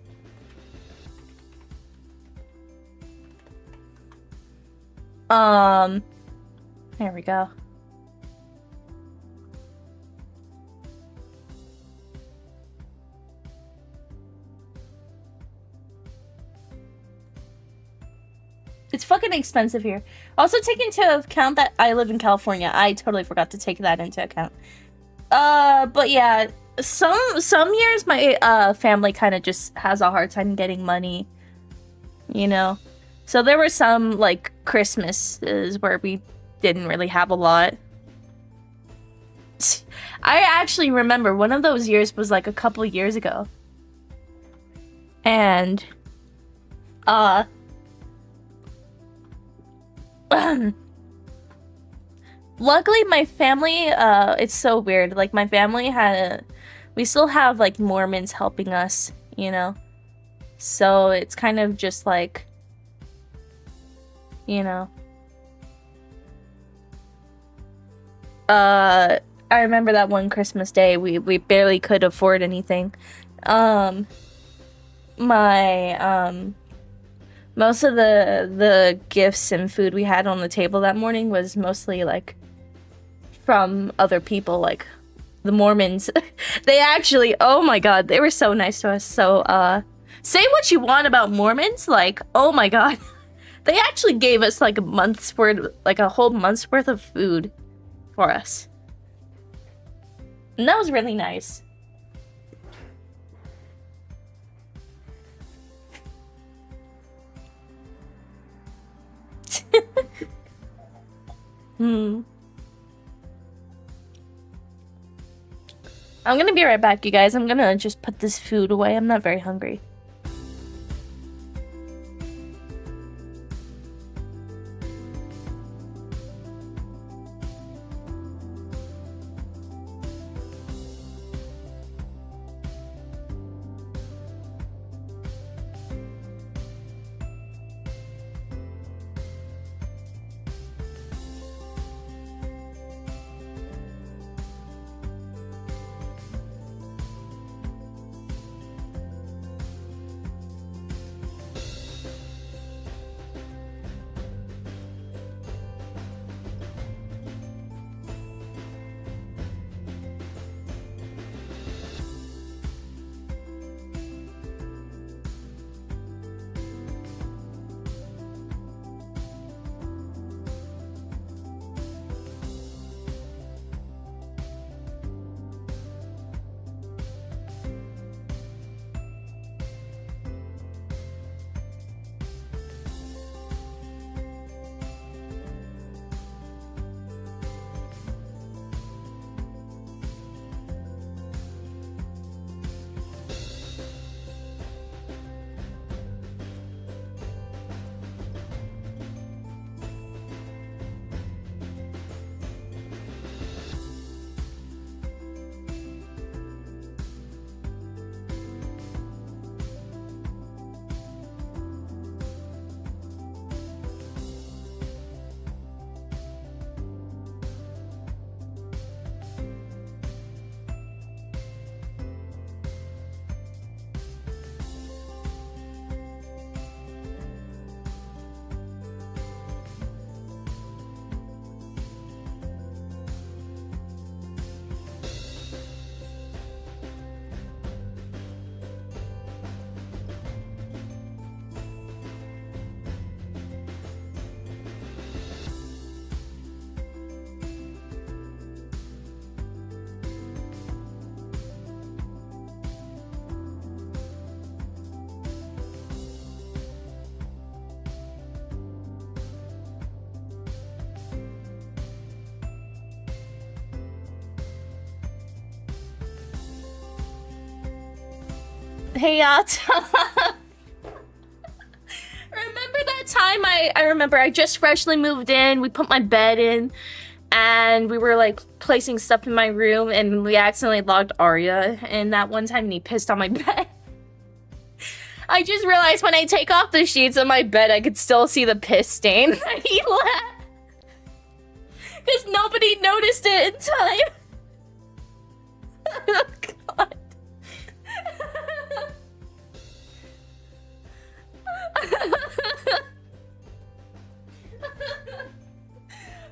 There we go. It's fucking expensive here. Also, take into account that I live in California. I totally forgot to take that into account. But yeah, some years my family kind of just has a hard time getting money, you know. So there were some like Christmases where we didn't really have a lot. I actually remember one of those years was like a couple years ago. And luckily my family, it's so weird, like my family we still have like Mormons helping us, you know, so it's kind of just like, you know, I remember that one Christmas day we barely could afford anything, my most of the gifts and food we had on the table that morning was mostly like from other people, like the Mormons. They actually, oh my god, they were so nice to us. So say what you want about Mormons, like, oh my god. They actually gave us like a month's worth, like a whole month's worth of food for us. And that was really nice. I'm gonna be right back, you guys. I'm gonna just put this food away. I'm not very hungry. Hey, remember that time I remember I just freshly moved in, we put my bed in, and we were like placing stuff in my room, and we accidentally logged Arya, and that one time he pissed on my bed. I just realized when I take off the sheets on my bed, I could still see the piss stain that he left. Because nobody noticed it in time. Oh, God.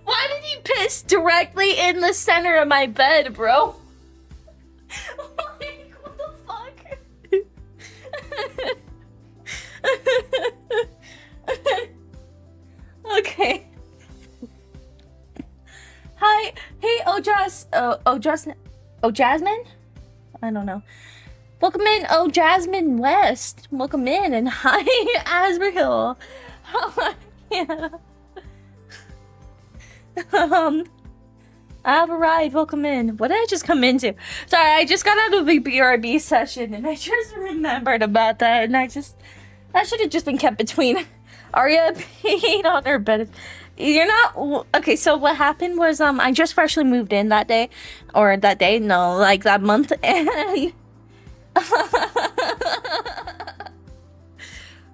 Why did he piss directly in the center of my bed, bro? Like, what the fuck? Okay. Hi. Hey, Jasmine? I don't know. Welcome in, Jasmine West. Welcome in, and hi, Asberhill. Yeah. I have arrived. Welcome in. What did I just come into? Sorry, I just got out of the BRB session, and I just remembered about that, and that should have just been kept between. Arya peed on her bed. You're not okay. So what happened was, I just freshly moved in that day, like that month, and.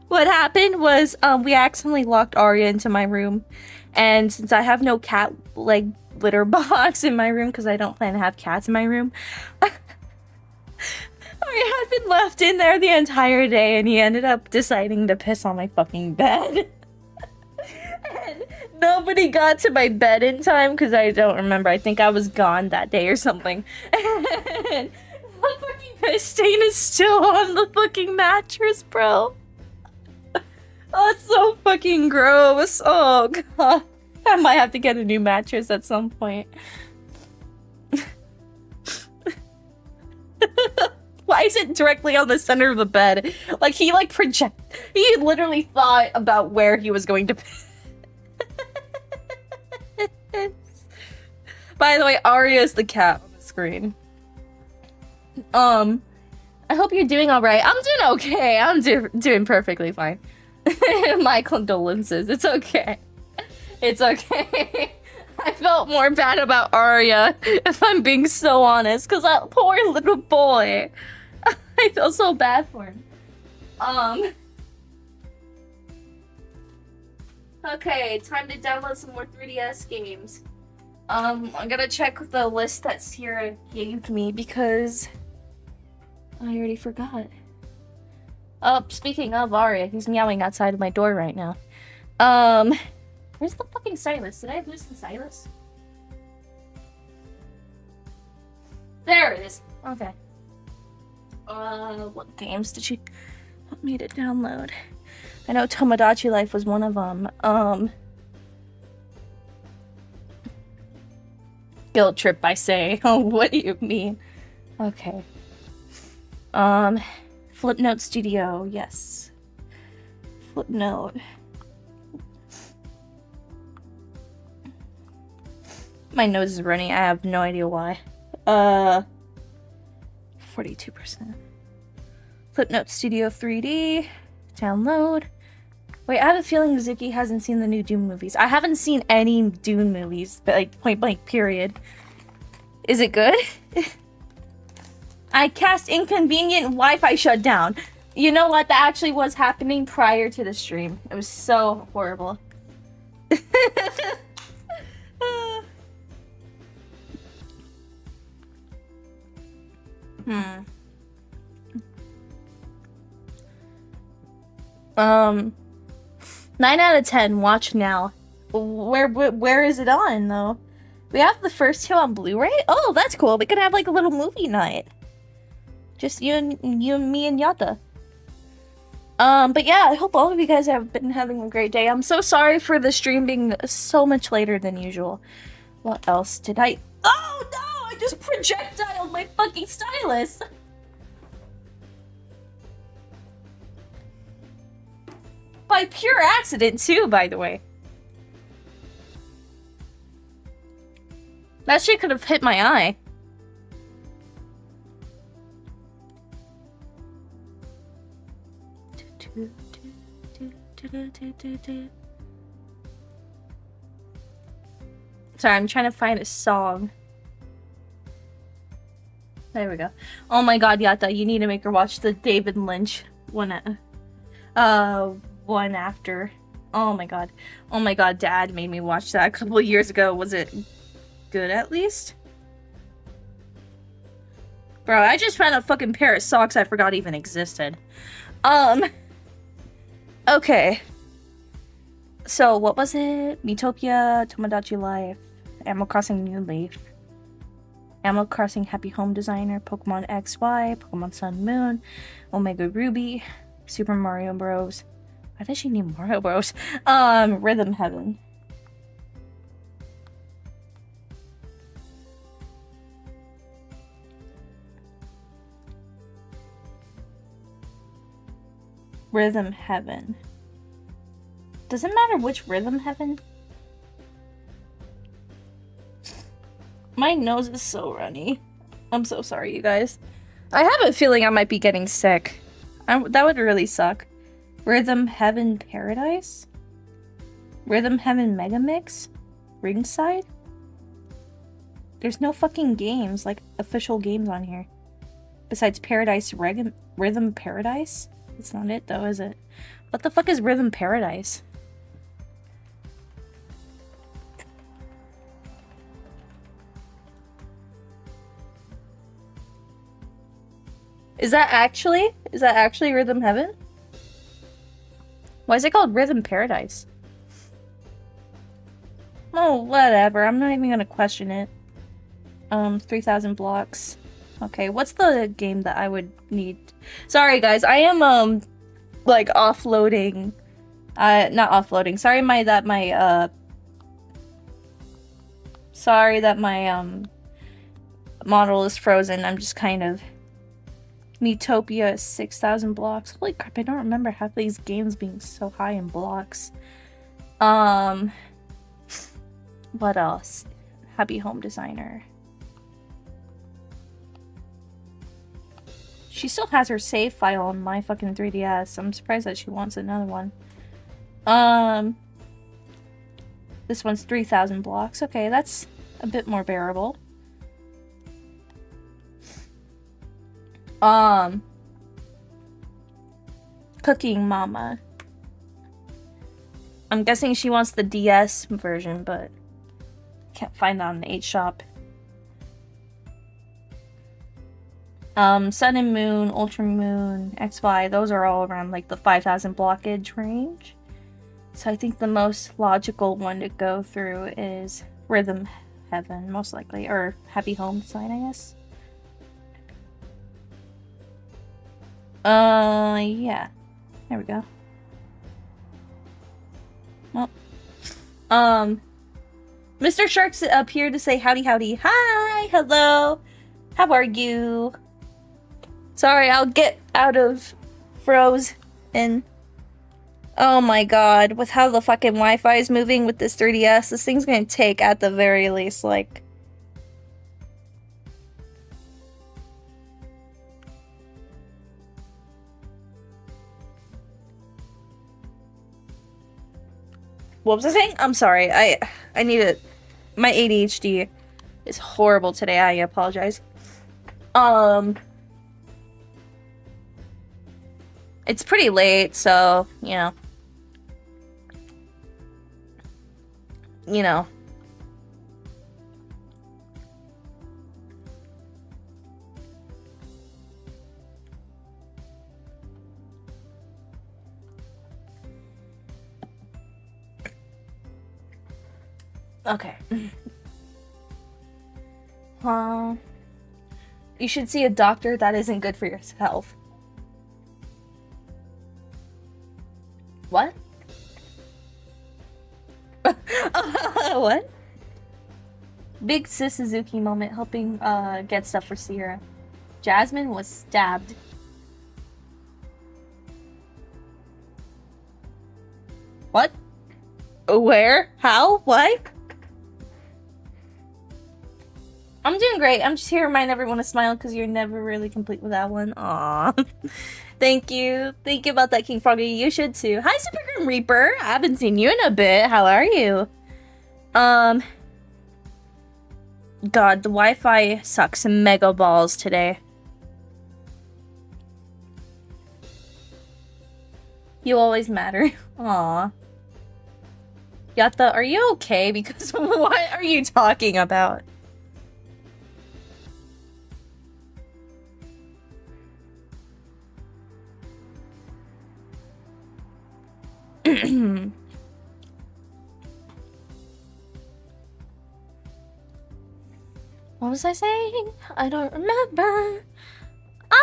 What happened was we accidentally locked Arya into my room, and since I have no cat like litter box in my room because I don't plan to have cats in my room, I had been left in there the entire day, and he ended up deciding to piss on my fucking bed. And nobody got to my bed in time because I don't remember. I think I was gone that day or something. And the fucking piss stain is still on the fucking mattress, bro. Oh, it's so fucking gross. Oh, God. I might have to get a new mattress at some point. Why is it directly on the center of the bed? Like, he literally thought about where he was going to piss. By the way, Arya's the cat on the screen. I hope you're doing alright. I'm doing okay. I'm doing perfectly fine. My condolences. It's okay. It's okay. I felt more bad about Arya, if I'm being so honest, because that poor little boy. I feel so bad for him. Okay, time to download some more 3DS games. I'm gonna check the list that Sierra gave me because I already forgot. Oh, speaking of Arya, he's meowing outside of my door right now. Where's the fucking stylus? Did I lose the stylus? There it is. Okay. What games did she want me to download? I know Tomodachi Life was one of them. Guilt Trip, I say. Oh, what do you mean? Okay. Flipnote Studio, yes. Flipnote. My nose is running. I have no idea why. 42%. Flipnote Studio 3D. Download. Wait, I have a feeling Azuki hasn't seen the new Dune movies. I haven't seen any Dune movies, but like point blank period. Is it good? I cast inconvenient Wi-Fi shutdown. You know what? That actually was happening prior to the stream. It was so horrible. Hmm. 9 out of 10. Watch now. Where is it on though? We have the first two on Blu-ray. Oh, that's cool. We could have like a little movie night. Just you and me and Yata. But yeah, I hope all of you guys have been having a great day. I'm so sorry for the stream being so much later than usual. What else did I? Oh no! I just projectiled my fucking stylus. By pure accident, too, by the way. That shit could have hit my eye. Sorry, I'm trying to find a song. There we go. Oh my god, Yata, you need to make her watch the David Lynch one after. Oh my god. Oh my god, Dad made me watch that a couple of years ago. Was it good at least? Bro, I just found a fucking pair of socks I forgot even existed. Okay. So, what was it? Miitopia, Tomodachi Life, Animal Crossing New Leaf, Animal Crossing Happy Home Designer, Pokemon XY, Pokemon Sun Moon, Omega Ruby, Super Mario Bros. Why does she need Mario Bros? Rhythm Heaven. Rhythm Heaven. Does it matter which Rhythm Heaven? My nose is so runny. I'm so sorry, you guys. I have a feeling I might be getting sick. That would really suck. Rhythm Heaven Paradise? Rhythm Heaven Mega Mix? Ringside? There's no fucking games, like official games on here. Besides Paradise Rhythm Paradise? That's not it though, is it? What the fuck is Rhythm Paradise? Is that actually Rhythm Heaven? Why is it called Rhythm Paradise? Oh, whatever. I'm not even gonna question it. 3,000 blocks. Okay, what's the game that I would need? Sorry, guys. I am, like, offloading. Not offloading. Sorry that my model is frozen. I'm just kind of... Miitopia is 6,000 blocks. Holy crap, I don't remember half these games being so high in blocks. What else? Happy Home Designer. She still has her save file on my fucking 3DS. I'm surprised that she wants another one. This one's 3,000 blocks. Okay, that's a bit more bearable. Cooking Mama. I'm guessing she wants the DS version, but can't find that on the 8 shop. Sun and Moon, Ultra Moon, XY, those are all around like the 5,000 blockage range. So I think the most logical one to go through is Rhythm Heaven, most likely, or Happy Home Design, I guess. Yeah. There we go. Well, Mr. Shark's up here to say howdy howdy. Hi, hello. How are you? Sorry, I'll get out of froze and... Oh my god, with how the fucking Wi-Fi is moving with this 3DS, this thing's gonna take, at the very least, like... What was I saying? I'm sorry, I need it. My ADHD is horrible today, I apologize. It's pretty late, so, you know. You know. Okay. You should see a doctor. That isn't good for your health. What? What? Big sis Azuki moment helping get stuff for Sierra. Jasmine was stabbed. What? Where? How? What? I'm doing great. I'm just here to remind everyone to smile because you're never really complete with that one. Aww. Thank you. Thank you about that, King Froggy. You should too. Hi, Super Grim Reaper. I haven't seen you in a bit. How are you? God, the Wi-Fi sucks mega balls today. You always matter. Aw. Yatta, are you okay? Because what are you talking about? What was I saying? I don't remember. Ah!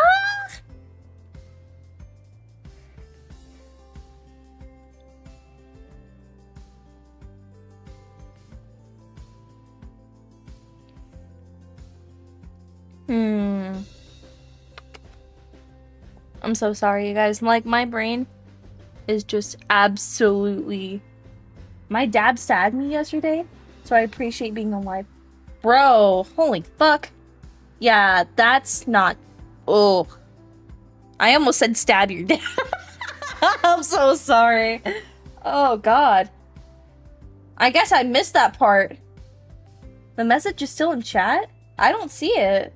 I'm so sorry, you guys. Like, my brain is just absolutely... My dad stabbed me yesterday, so I appreciate being alive. Bro, holy fuck. Yeah, that's not... Oh. I almost said stab your dad. I'm so sorry. Oh, God. I guess I missed that part. The message is still in chat? I don't see it.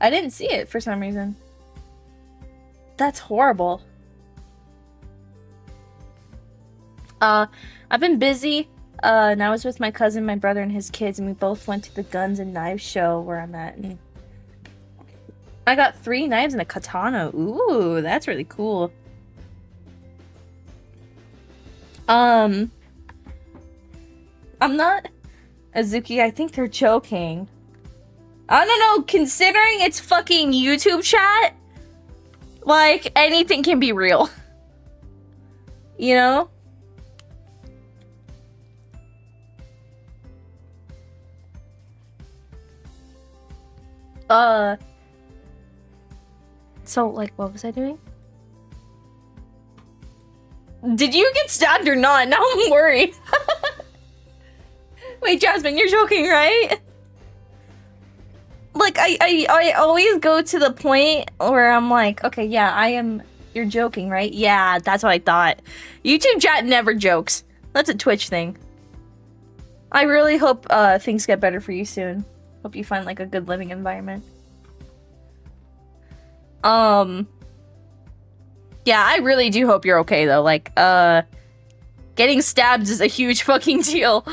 I didn't see it for some reason. That's horrible. I've been busy. And I was with my cousin, my brother, and his kids, and we both went to the Guns and Knives show where I'm at. And I got 3 knives and a katana. Ooh, that's really cool. I'm not... Azuki, I think they're joking. I don't know, considering it's fucking YouTube chat, like, anything can be real. You know? So, like, what was I doing? Did you get stabbed or not? Now I'm worried. Wait, Jasmine, you're joking, right? Like, I always go to the point where I'm like, okay, yeah, I am... You're joking, right? Yeah, that's what I thought. YouTube chat never jokes. That's a Twitch thing. I really hope things get better for you soon. Hope you find, like, a good living environment. Yeah, I really do hope you're okay, though. Like, getting stabbed is a huge fucking deal.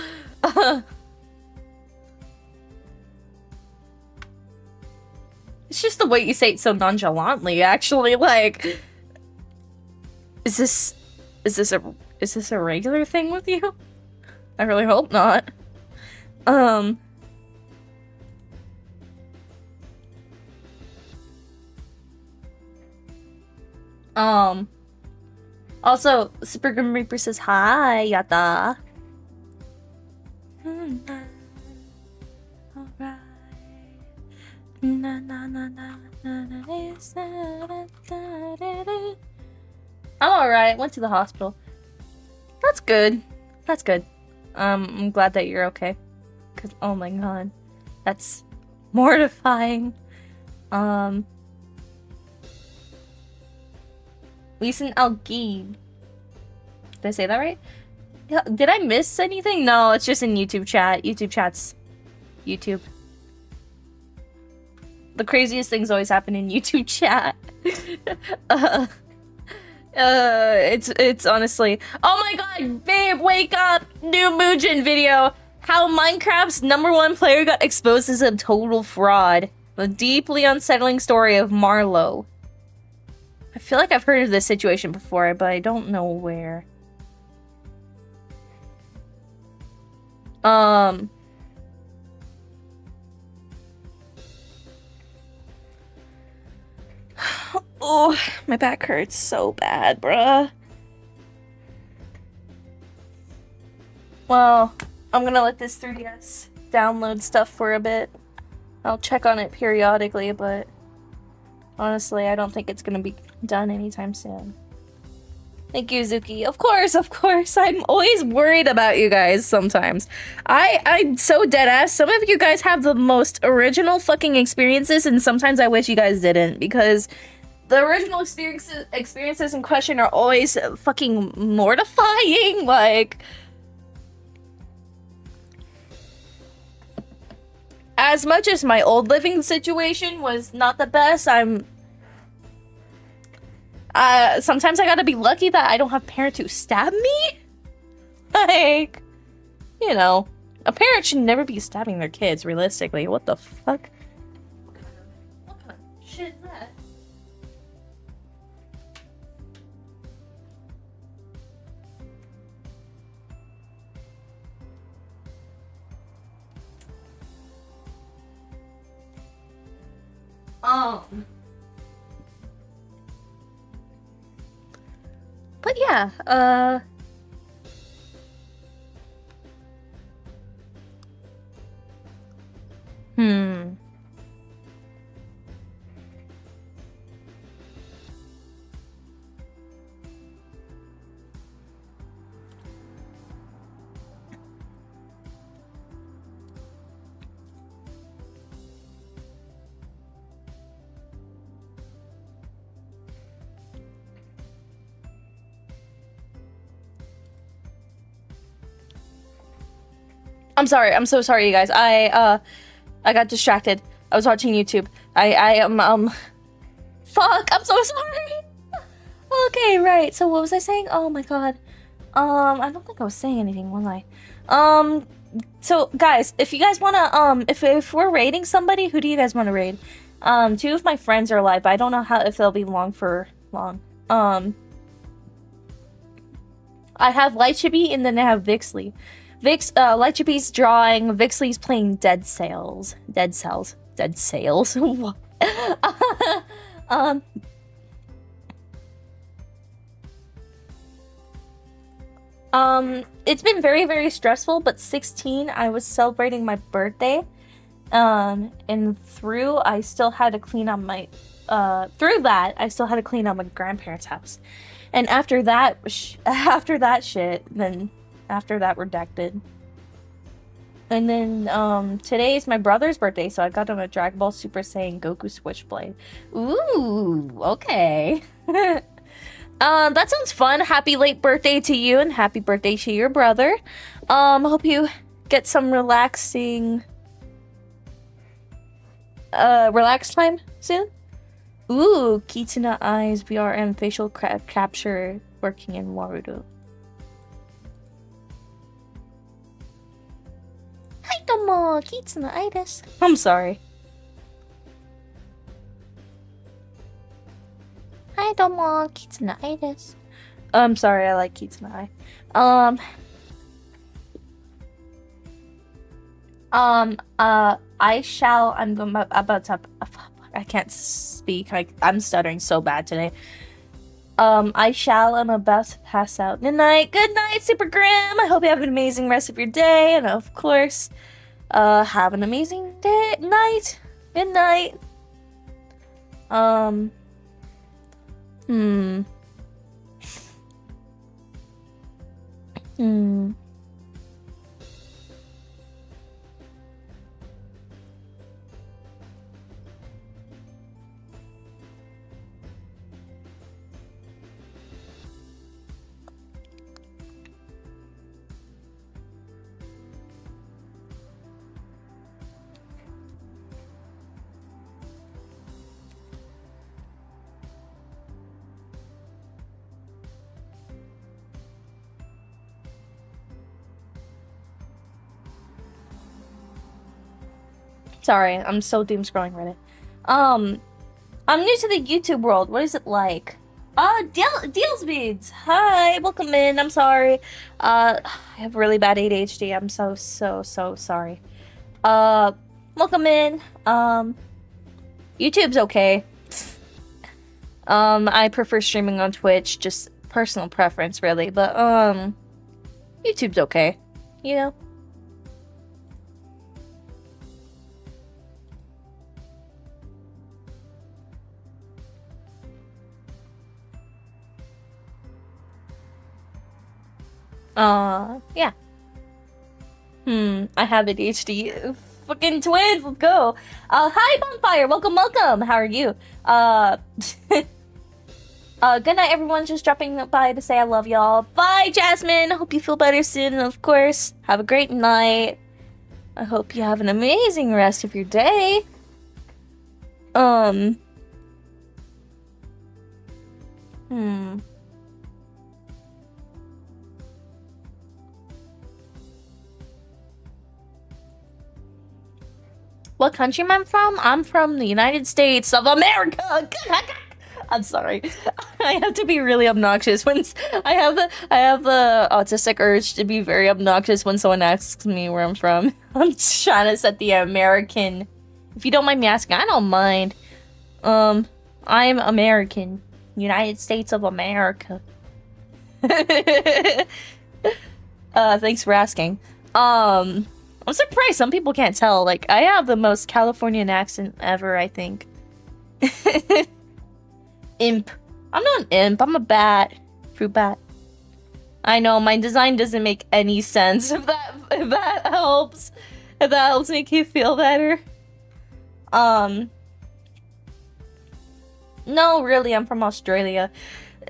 It's just the way you say it so nonchalantly, actually. Like, is this a regular thing with you? I really hope not. Also, Super Grim Reaper says hi, Yata. Alright. I'm alright. Went to the hospital. That's good. That's good. I'm glad that you're okay. Cause oh my god, that's mortifying. Leeson Algib. Did I say that right? Yeah, did I miss anything? No, it's just in YouTube chat. YouTube chat's YouTube. The craziest things always happen in YouTube chat. It's honestly... Oh my god, babe, wake up! New Muujin video! How Minecraft's #1 player got exposed as a total fraud. The deeply unsettling story of Marlowe. I feel like I've heard of this situation before, but I don't know where. Oh, my back hurts so bad, bruh. Well, I'm gonna let this 3DS download stuff for a bit. I'll check on it periodically, but honestly, I don't think it's gonna be done anytime soon. Thank you, Azuki. Of course, of course. I'm always worried about you guys sometimes. I'm so deadass. Some of you guys have the most original fucking experiences, and sometimes I wish you guys didn't, because the original experiences in question are always fucking mortifying. Like, as much as my old living situation was not the best, sometimes I gotta be lucky that I don't have parents who stab me. Like, you know, a parent should never be stabbing their kids, realistically. What the fuck? What kind of shit is that? But yeah, I'm sorry. I'm so sorry, you guys. I got distracted. I was watching YouTube. I am, fuck, I'm so sorry. Okay, right. So what was I saying? Oh my god. I don't think I was saying anything, was I? So guys, if you guys wanna, if we're raiding somebody, who do you guys want to raid? Two of my friends are alive, but I don't know if they'll be for long. I have Lightshippy and then I have Vixley. Lightshippy's drawing, Vixley's playing Dead Cells. Dead Cells. What? It's been very, very stressful, but 16, I was celebrating my birthday. And I still had to clean up my, I still had to clean up my grandparents' house. And after that shit, then after that, we're decked. And then, today is my brother's birthday, so I got him a Dragon Ball Super Saiyan Goku Switchblade. Ooh, okay. That sounds fun. Happy late birthday to you, and happy birthday to your brother. Hope you get some relaxing, relax time soon. Ooh, Kitsuna Eyes, VRM, facial capture working in Warudo. Hi, domo, Kitsuna Eyes. I'm sorry. Hi, domo, Kitsuna Eyes. I'm sorry, I like Kitsuna Eye. I'm about to. I can't speak. I'm stuttering so bad today. I'm about to pass out. Good night, Super Grim. I hope you have an amazing rest of your day, and of course, have an amazing night. Good night. Sorry, I'm so doom scrolling Reddit. I'm new to the YouTube world. What is it like? Deals beads. Hi, welcome in. I'm sorry. I have really bad ADHD. I'm so sorry. Welcome in. YouTube's okay. I prefer streaming on Twitch, just personal preference really, but YouTube's okay. You know? Yeah. I have ADHD. Fucking twins, let's go. Hi, Bonfire, welcome. How are you? Good night, everyone. Just dropping by to say I love y'all. Bye, Jasmine. Hope you feel better soon, and of course, have a great night. I hope you have an amazing rest of your day. What country am I from? I'm from the United States of America. I'm sorry. I have to be really obnoxious when I have the autistic urge to be very obnoxious when someone asks me where I'm from. I'm trying to set the American. If you don't mind me asking, I don't mind. I'm American. United States of America. Thanks for asking. I'm surprised some people can't tell. Like, I have the most Californian accent ever, I think. Imp. I'm not an imp, I'm a bat. Fruit bat. I know, my design doesn't make any sense. If that helps. If that helps make you feel better. No, really, I'm from Australia.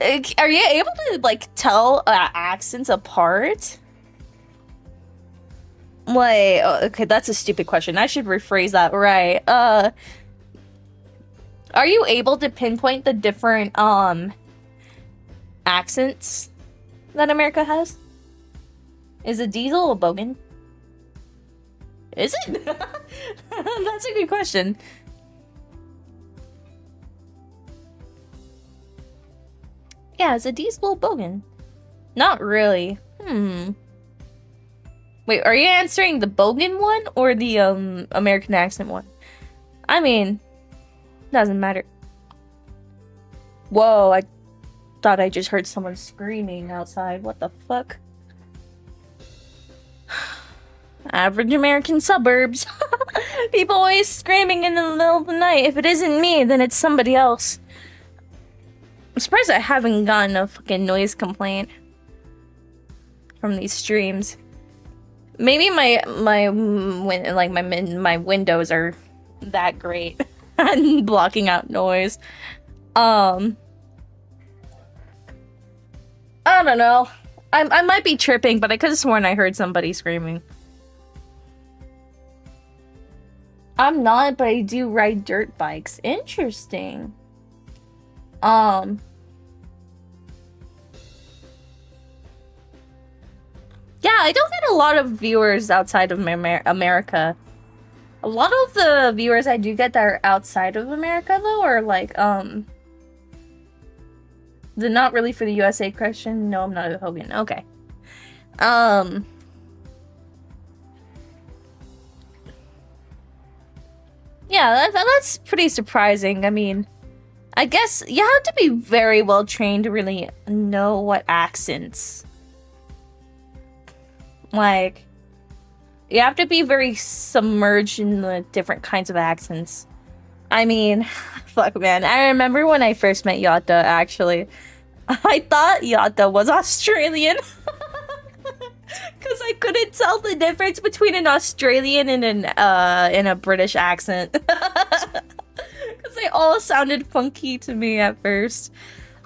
Are you able to, like, tell accents apart? Wait, okay, that's a stupid question. I should rephrase that right. Are you able to pinpoint the different, accents that America has? Is it Diesel or Bogan? Is it? That's a good question. Yeah, it's a decent bogan. Not really. Wait, are you answering the bogan one or the American accent one? I mean, doesn't matter. Whoa, I thought I just heard someone screaming outside. What the fuck? Average American suburbs. People always screaming in the middle of the night. If it isn't me, then it's somebody else. I'm surprised I haven't gotten a fucking noise complaint from these streams. Maybe my windows are that great and blocking out noise. I don't know. I might be tripping, but I could have sworn I heard somebody screaming. I'm not, but I do ride dirt bikes. Interesting. Yeah, I don't get a lot of viewers outside of America. A lot of the viewers I do get that are outside of America, though, are like, they're not really for the USA question. No, I'm not a Hogan. Okay. Yeah, that's pretty surprising. I mean, I guess you have to be very well trained to really know what accents. Like, you have to be very submerged in the different kinds of accents. I mean, fuck, man. I remember when I first met Yata, actually. I thought Yata was Australian. Because I couldn't tell the difference between an Australian and a British accent. Because they all sounded funky to me at first.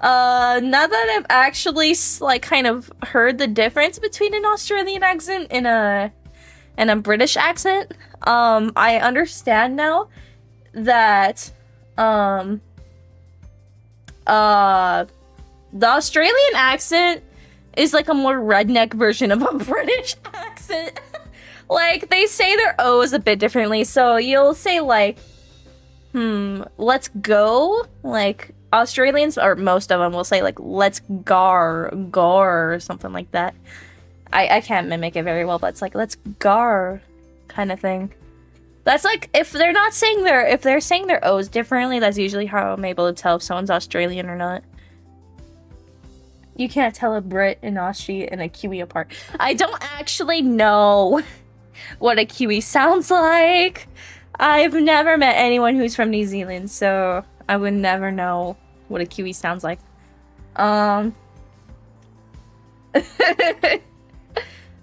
Now that I've actually like kind of heard the difference between an Australian accent and a British accent, I understand now that the Australian accent is like a more redneck version of a British accent. Like, they say their O's a bit differently, so you'll say like, let's go. Like, Australians, or most of them, will say like, let's gar, or something like that. I can't mimic it very well, but it's like, let's gar kind of thing. That's like, if they're saying their O's differently, that's usually how I'm able to tell if someone's Australian or not. You can't tell a Brit, an Aussie, and a Kiwi apart. I don't actually know what a Kiwi sounds like. I've never met anyone who's from New Zealand, so I would never know what a Kiwi sounds like.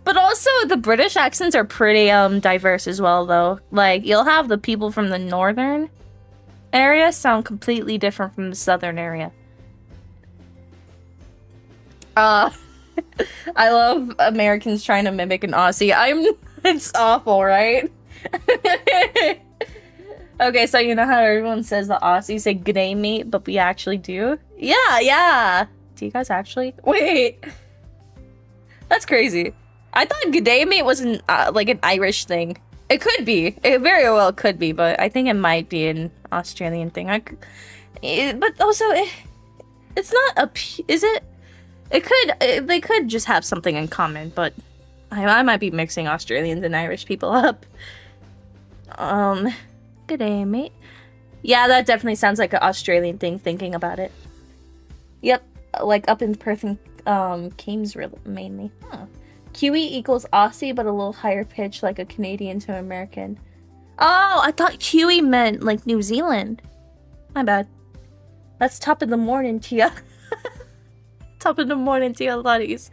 But also, the British accents are pretty diverse as well, though. Like, you'll have the people from the northern area sound completely different from the southern area. I love Americans trying to mimic an Aussie. It's awful, right? Okay, so you know how everyone says the Aussies say g'day mate, but we actually do? Yeah. Do you guys actually? Wait. That's crazy. I thought g'day mate was like an Irish thing. It could be. It very well could be, but I think it might be an Australian thing. But also, it's not is it? It could, they could just have something in common, but I might be mixing Australians and Irish people up. Good day, mate. Yeah, that definitely sounds like an Australian thing, thinking about it. Yep, like up in Perth and Cairns mainly. Huh. Kiwi equals Aussie, but a little higher pitch, like a Canadian to American. Oh, I thought Kiwi meant like New Zealand. My bad. That's top of the morning, Tia. Top of the morning to your ladies.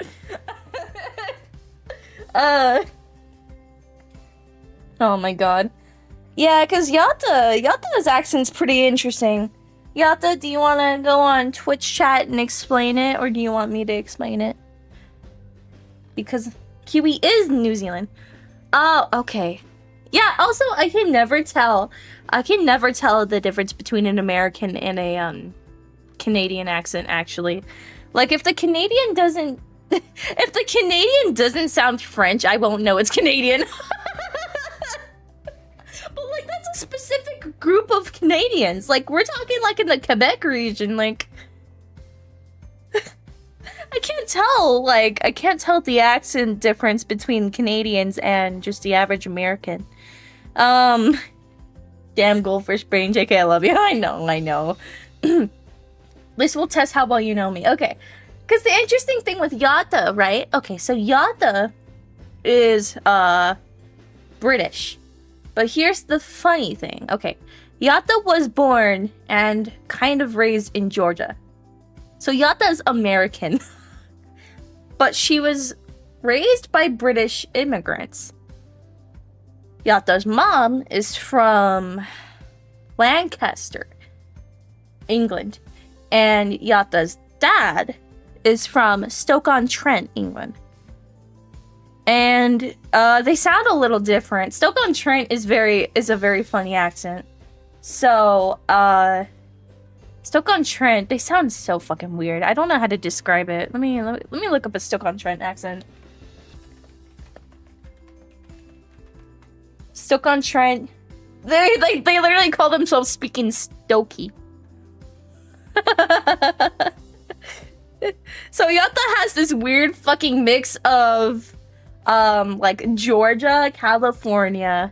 Oh my god. Yeah, because Yata's accent's pretty interesting. Yata, do you want to go on Twitch chat and explain it, or do you want me to explain it? Because Kiwi is New Zealand. Oh, okay. Yeah, also, I can never tell the difference between an American and a Canadian accent, actually. Like, if the Canadian doesn't sound French, I won't know it's Canadian. But, like, that's a specific group of Canadians. Like, we're talking, like, in the Quebec region, like... can't tell, like, I can't tell the accent difference between Canadians and just the average American. Damn goldfish brain, JK, I love you. I know. This will test how well you know me. Okay. Because the interesting thing with Yata, right? Okay, so Yata is, British. But here's the funny thing. Okay, Yata was born and kind of raised in Georgia. So Yata is American. But she was raised by British immigrants. Yata's mom is from Lancaster, England. And Yata's dad is from Stoke-on-Trent, England. And they sound a little different. Stoke-on-Trent is a very funny accent. So, Stoke-on-Trent, they sound so fucking weird. I don't know how to describe it. Let me look up a Stoke-on-Trent accent. Stoke-on-Trent, they literally call themselves speaking Stokey. So Yata has this weird fucking mix of like Georgia, California,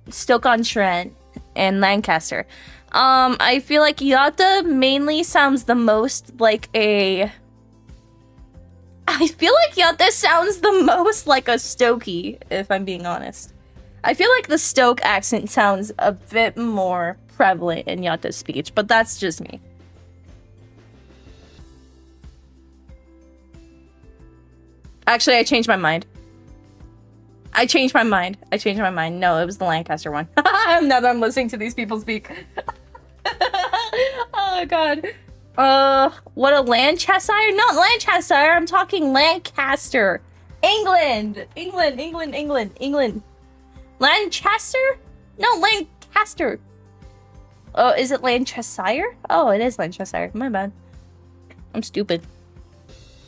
Stoke-on-Trent, and Lancaster. I feel like Yata mainly sounds the most like a Stokey, if I'm being honest. I feel like the Stoke accent sounds a bit more prevalent in Yata's speech, but that's just me. Actually, I changed my mind. No, it was the Lancaster one. Now that I'm listening to these people speak. Oh, God. What a Lancaster? Not Lancaster, I'm talking Lancaster. England. Lancaster? No, Lancaster. Oh, is it Lancashire? Oh, it is Lancashire. My bad. I'm stupid.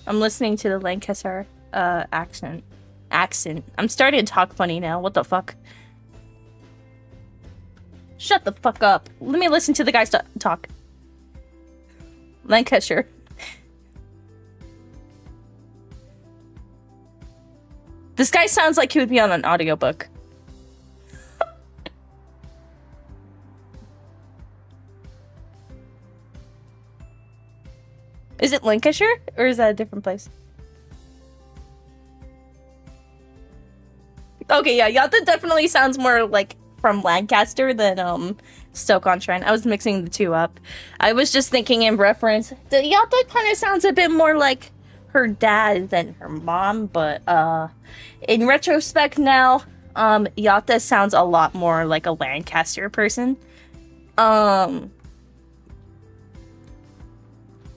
I'm listening to the Lancaster accent. I'm starting to talk funny now. What the fuck? Shut the fuck up. Let me listen to the guys talk. Lancashire. This guy sounds like he would be on an audiobook. Is it Lancashire? Or is that a different place? Okay, yeah, Yata definitely sounds more like from Lancaster than Stoke-on-Trent. I was mixing the two up. I was just thinking in reference. The Yata kind of sounds a bit more like her dad than her mom, but in retrospect now, Yata sounds a lot more like a Lancaster person. I'll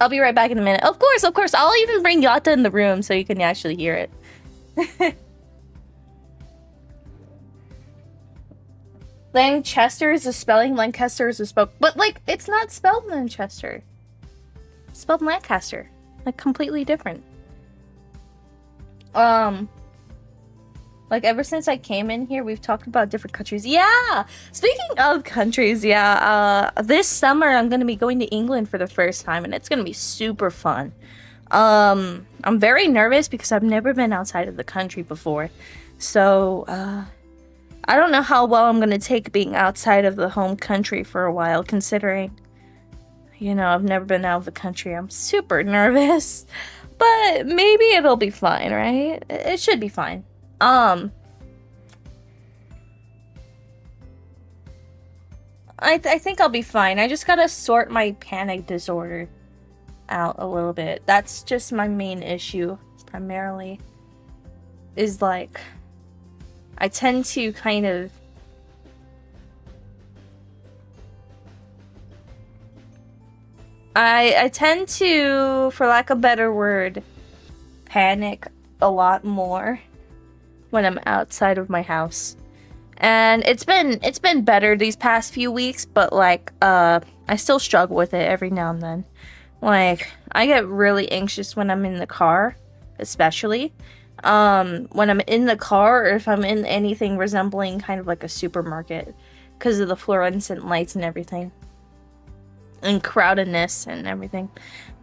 be right back in a minute. Of course. I'll even bring Yata in the room so you can actually hear it. Lancaster is a spelling, Lancaster is a spoke. But, like, it's not spelled Lancaster. It's spelled Lancaster. Like, completely different. Like, ever since I came in here, we've talked about different countries. Yeah! Speaking of countries, yeah, this summer I'm gonna be going to England for the first time, and it's gonna be super fun. I'm very nervous because I've never been outside of the country before. So, I don't know how well I'm gonna take being outside of the home country for a while, considering, you know, I've never been out of the country. I'm super nervous, but maybe it'll be fine, right? It should be fine. I think I'll be fine. I just gotta sort my panic disorder out a little bit. That's just my main issue, primarily, is like, I tend to kind of I tend to, for lack of a better word, panic a lot more when I'm outside of my house. And it's been better these past few weeks, but like I still struggle with it every now and then. Like, I get really anxious when I'm in the car, especially. When I'm in the car, or if I'm in anything resembling kind of like a supermarket, because of the fluorescent lights and everything. and crowdedness and everything.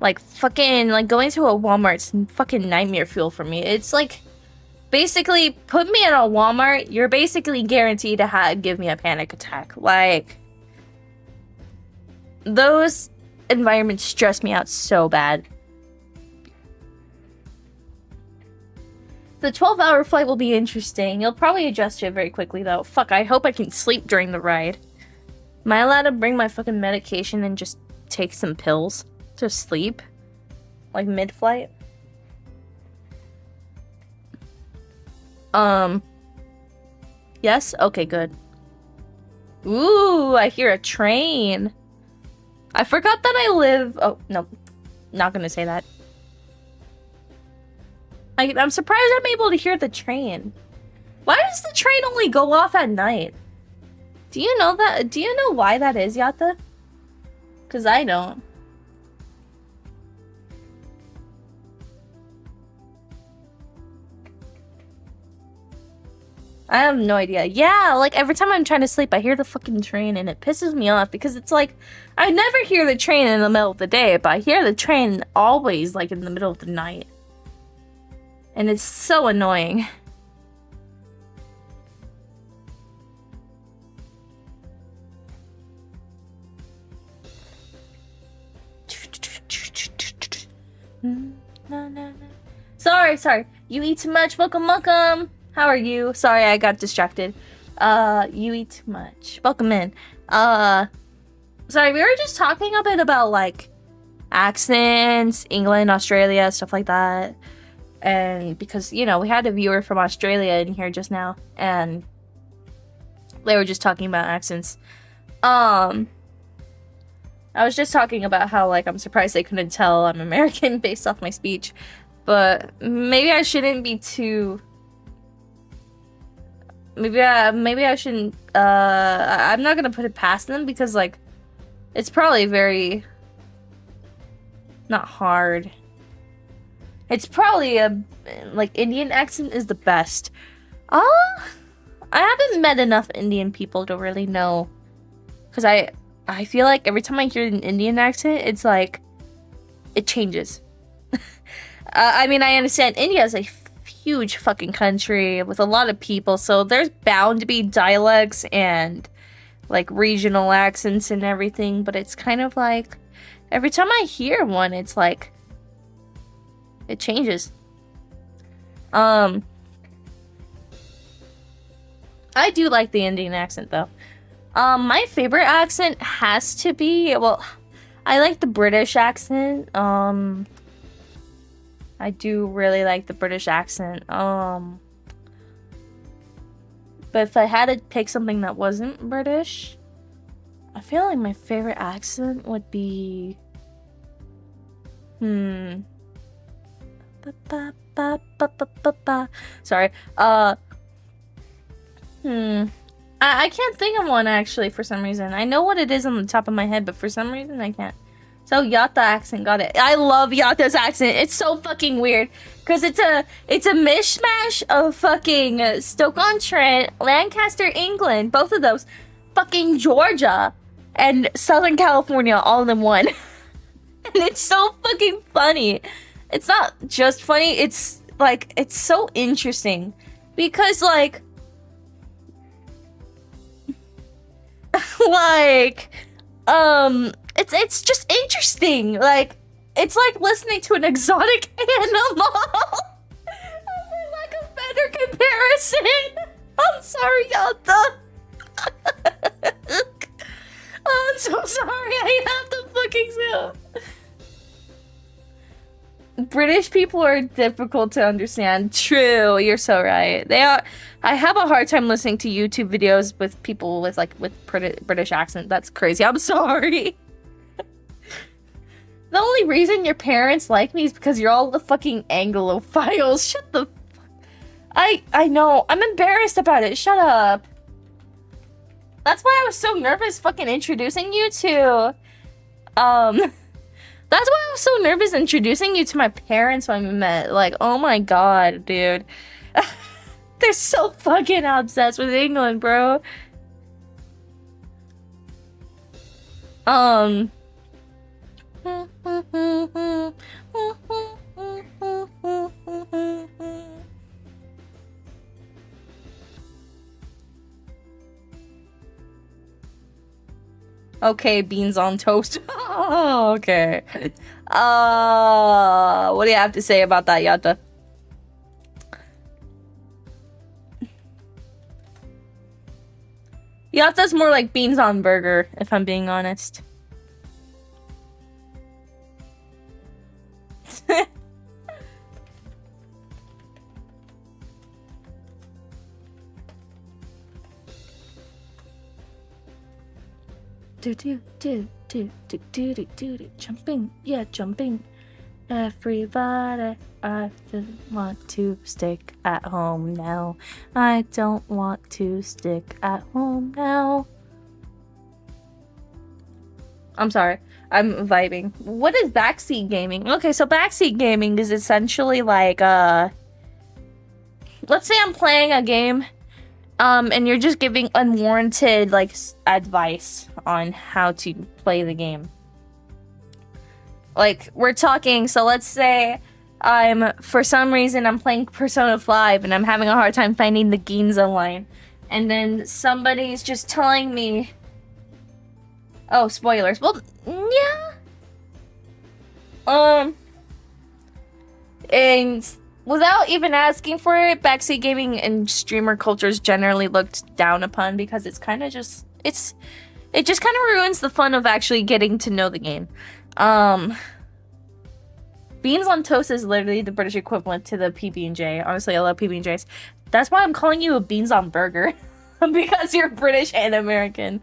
Like fucking like going to a Walmart's fucking nightmare fuel for me. It's like basically put me in a Walmart, you're basically guaranteed to give me a panic attack. Like those environments stress me out so bad. The 12-hour flight will be interesting. You'll probably adjust to it very quickly though. Fuck, I hope I can sleep during the ride. Am I allowed to bring my fucking medication and just take some pills to sleep? Like mid-flight? Yes? Okay, good. Ooh, I hear a train. I forgot that I live... Oh, no. Not gonna say that. I'm surprised I'm able to hear the train. Why does the train only go off at night? Do you know that? Do you know why that is, Yatta? Because I don't. I have no idea. Yeah, like every time I'm trying to sleep, I hear the fucking train and it pisses me off because it's like, I never hear the train in the middle of the day, but I hear the train always like in the middle of the night. And it's so annoying. Sorry. You eat too much. Welcome. How are you? Sorry, I got distracted. You eat too much. Welcome in. Sorry, we were just talking a bit about like accents, England, Australia, stuff like that. And because, you know, we had a viewer from Australia in here just now, and they were just talking about accents. I was just talking about how, like, I'm surprised they couldn't tell I'm American based off my speech. But maybe I shouldn't be too... Maybe I shouldn't... I'm not gonna put it past them because, like, it's probably very... not hard. It's probably like, Indian accent is the best. I haven't met enough Indian people to really know. Because I feel like every time I hear an Indian accent, it's like, it changes. I mean, I understand India is a huge fucking country with a lot of people, so there's bound to be dialects and, like, regional accents and everything, but it's kind of like, every time I hear one, it's like, it changes. I do like the Indian accent, though. My favorite accent has to be... Well, I like the British accent. I do really like the British accent. But if I had to pick something that wasn't British... I feel like my favorite accent would be... Sorry. I can't think of one, actually, for some reason. I know what it is on the top of my head, but for some reason I can't. So Yatta accent, got it. I love Yatta's accent. It's so fucking weird. Because it's a mishmash of fucking Stoke-on-Trent, Lancaster, England, both of those, fucking Georgia, and Southern California all in one. And it's so fucking funny. It's not just funny, it's like, it's so interesting. Because, like, it's just interesting. Like, it's like listening to an exotic animal. For like a better comparison. I'm sorry, Yatta. I'm so sorry, I have to fucking say. British people are difficult to understand. True, you're so right. They are. I have a hard time listening to YouTube videos with people with British accent. That's crazy. I'm sorry. The only reason your parents like me is because you're all the fucking Anglophiles. Shut the fuck. I know. I'm embarrassed about it. Shut up. That's why I was so nervous fucking introducing you to That's why I was so nervous introducing you to my parents when we met. Like, oh my god, dude. They're so fucking obsessed with England, bro. Okay, beans on toast. Oh, okay. What do you have to say about that, Yata? Yata's more like beans on burger, if I'm being honest. Jumping, yeah, jumping. Everybody, I just want to stick at home now. I don't want to stick at home now. I'm sorry, I'm vibing. What is backseat gaming? Okay, so backseat gaming is essentially like, let's say I'm playing a game, and you're just giving unwarranted, like, advice on how to play the game. Like, we're talking, so let's say for some reason, I'm playing Persona 5 and I'm having a hard time finding the Ginza line. And then somebody's just telling me... Oh, spoilers. Well, yeah. And without even asking for it, backseat gaming and streamer culture is generally looked down upon because it's kind of just... It just kind of ruins the fun of actually getting to know the game. Beans on toast is literally the British equivalent to the PB&J. Honestly, I love PB&Js. That's why I'm calling you a beans on burger. Because you're British and American.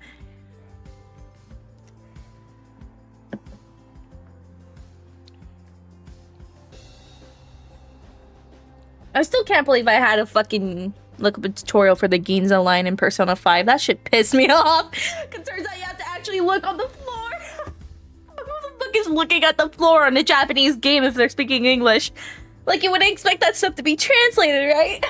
I still can't believe I had to fucking look up a tutorial for the Ginza line in Persona 5. That shit pissed me off. It turns out you have to actually look on the floor. Who the fuck is looking at the floor on a Japanese game if they're speaking English? Like, you wouldn't expect that stuff to be translated, right?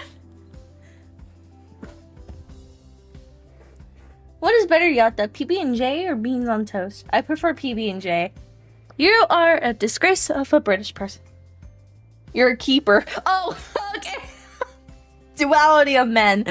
What is better, Yata? PB&J or beans on toast? I prefer PB&J. You are a disgrace of a British person. You're a keeper. Oh, okay. Duality of men.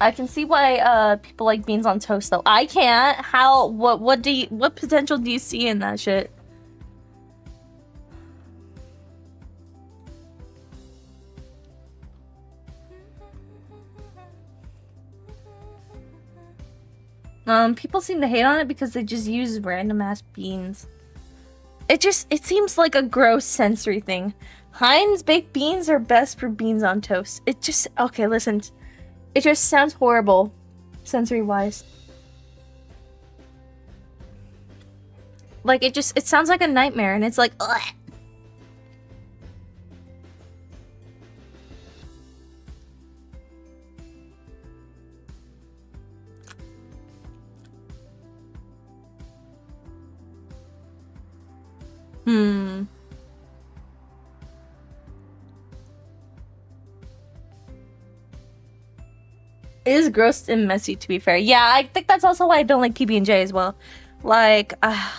I can see why people like beans on toast though. I can't. How? What potential do you see in that shit? People seem to hate on it because they just use random ass beans. It seems like a gross sensory thing. Heinz baked beans are best for beans on toast. Okay, listen. It just sounds horrible, sensory-wise. Like, it sounds like a nightmare, and it's like, ugh. It is gross and messy, to be fair. Yeah, I think that's also why I don't like PB&J as well. Like, I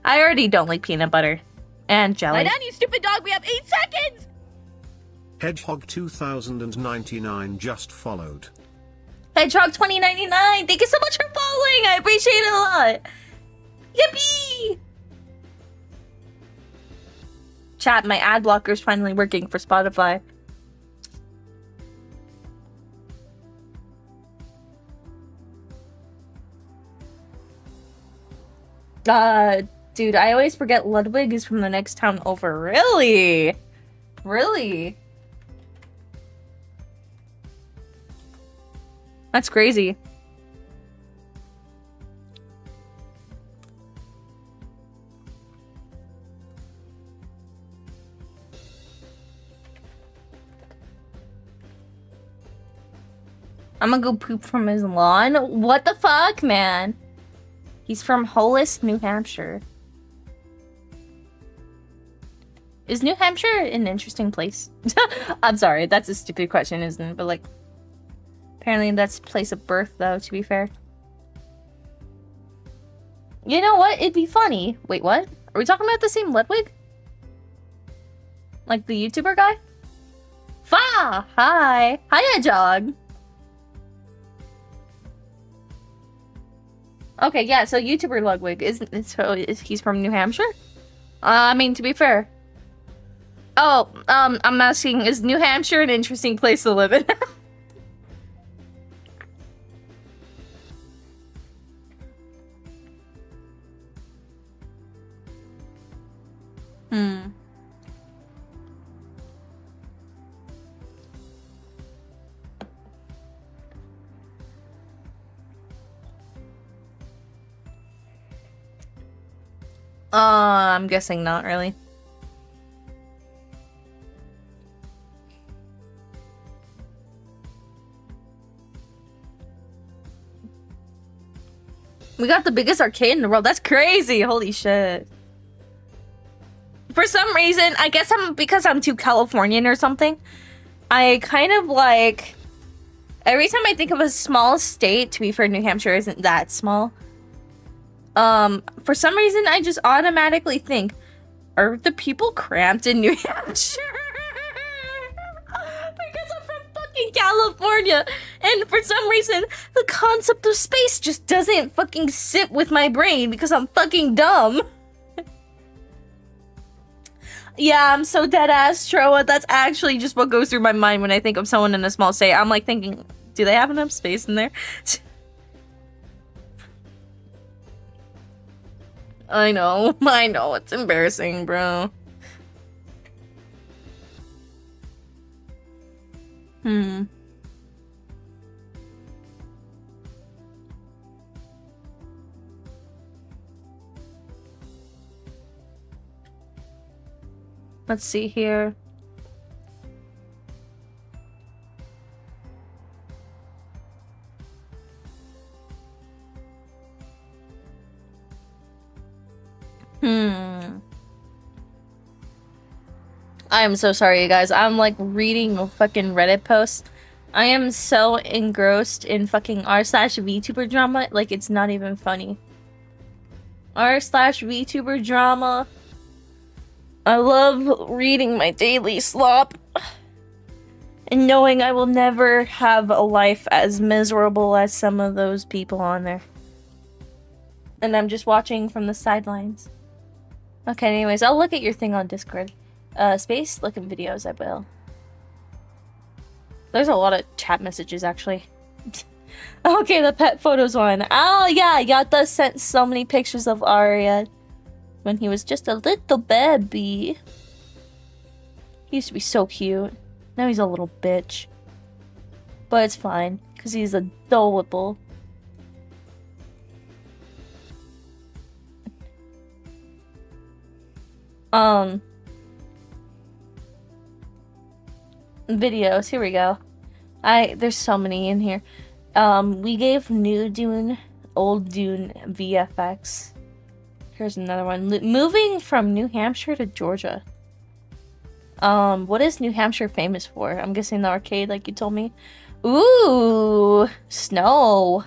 already don't like peanut butter and jelly. Lie down, you stupid dog. We have 8 seconds. Hedgehog 2099 just followed. Hedgehog 2099, thank you so much for following. I appreciate it a lot. Yippee! Chat, my ad blocker's finally working for Spotify. Dude, I always forget Ludwig is from the next town over. Really? Really? That's crazy. I'm gonna go poop from his lawn? What the fuck, man? He's from Hollis, New Hampshire. Is New Hampshire an interesting place? I'm sorry, that's a stupid question, isn't it? But like, apparently that's place of birth, though, to be fair. You know what? It'd be funny. Wait, what? Are we talking about the same Ludwig? Like the YouTuber guy? Fa! Hi! Hiya, dog! Okay, yeah, so YouTuber Ludwig, he's from New Hampshire? I mean, to be fair. Oh, I'm asking, is New Hampshire an interesting place to live in? I'm guessing not really. We got the biggest arcade in the world. That's crazy. Holy shit. For some reason, I guess because I'm too Californian or something, I kind of like, every time I think of a small state, to be fair, New Hampshire isn't that small. For some reason, I just automatically think, are the people cramped in New Hampshire? Because I'm from fucking California, and for some reason, the concept of space just doesn't fucking sit with my brain because I'm fucking dumb. Yeah, I'm so dead ass, Trowa. That's actually just what goes through my mind when I think of someone in a small state. I'm like thinking, do they have enough space in there? I know, it's embarrassing, bro. Let's see here. I am so sorry, you guys. I'm like reading a fucking Reddit post. I am so engrossed in fucking r/VTuber drama, like it's not even funny. r/VTuber drama. I love reading my daily slop and knowing I will never have a life as miserable as some of those people on there. And I'm just watching from the sidelines. Okay, anyways, I'll look at your thing on Discord. Space, look in videos, I will. There's a lot of chat messages, actually. Okay, the pet photos one. Oh, yeah, Yata sent so many pictures of Arya when he was just a little baby. He used to be so cute. Now he's a little bitch. But it's fine, because he's adorable. Videos, here we go. There's so many in here. We gave New Dune, Old Dune VFX. Here's another one. Moving from New Hampshire to Georgia. What is New Hampshire famous for? I'm guessing the arcade, like you told me. Ooh, snow.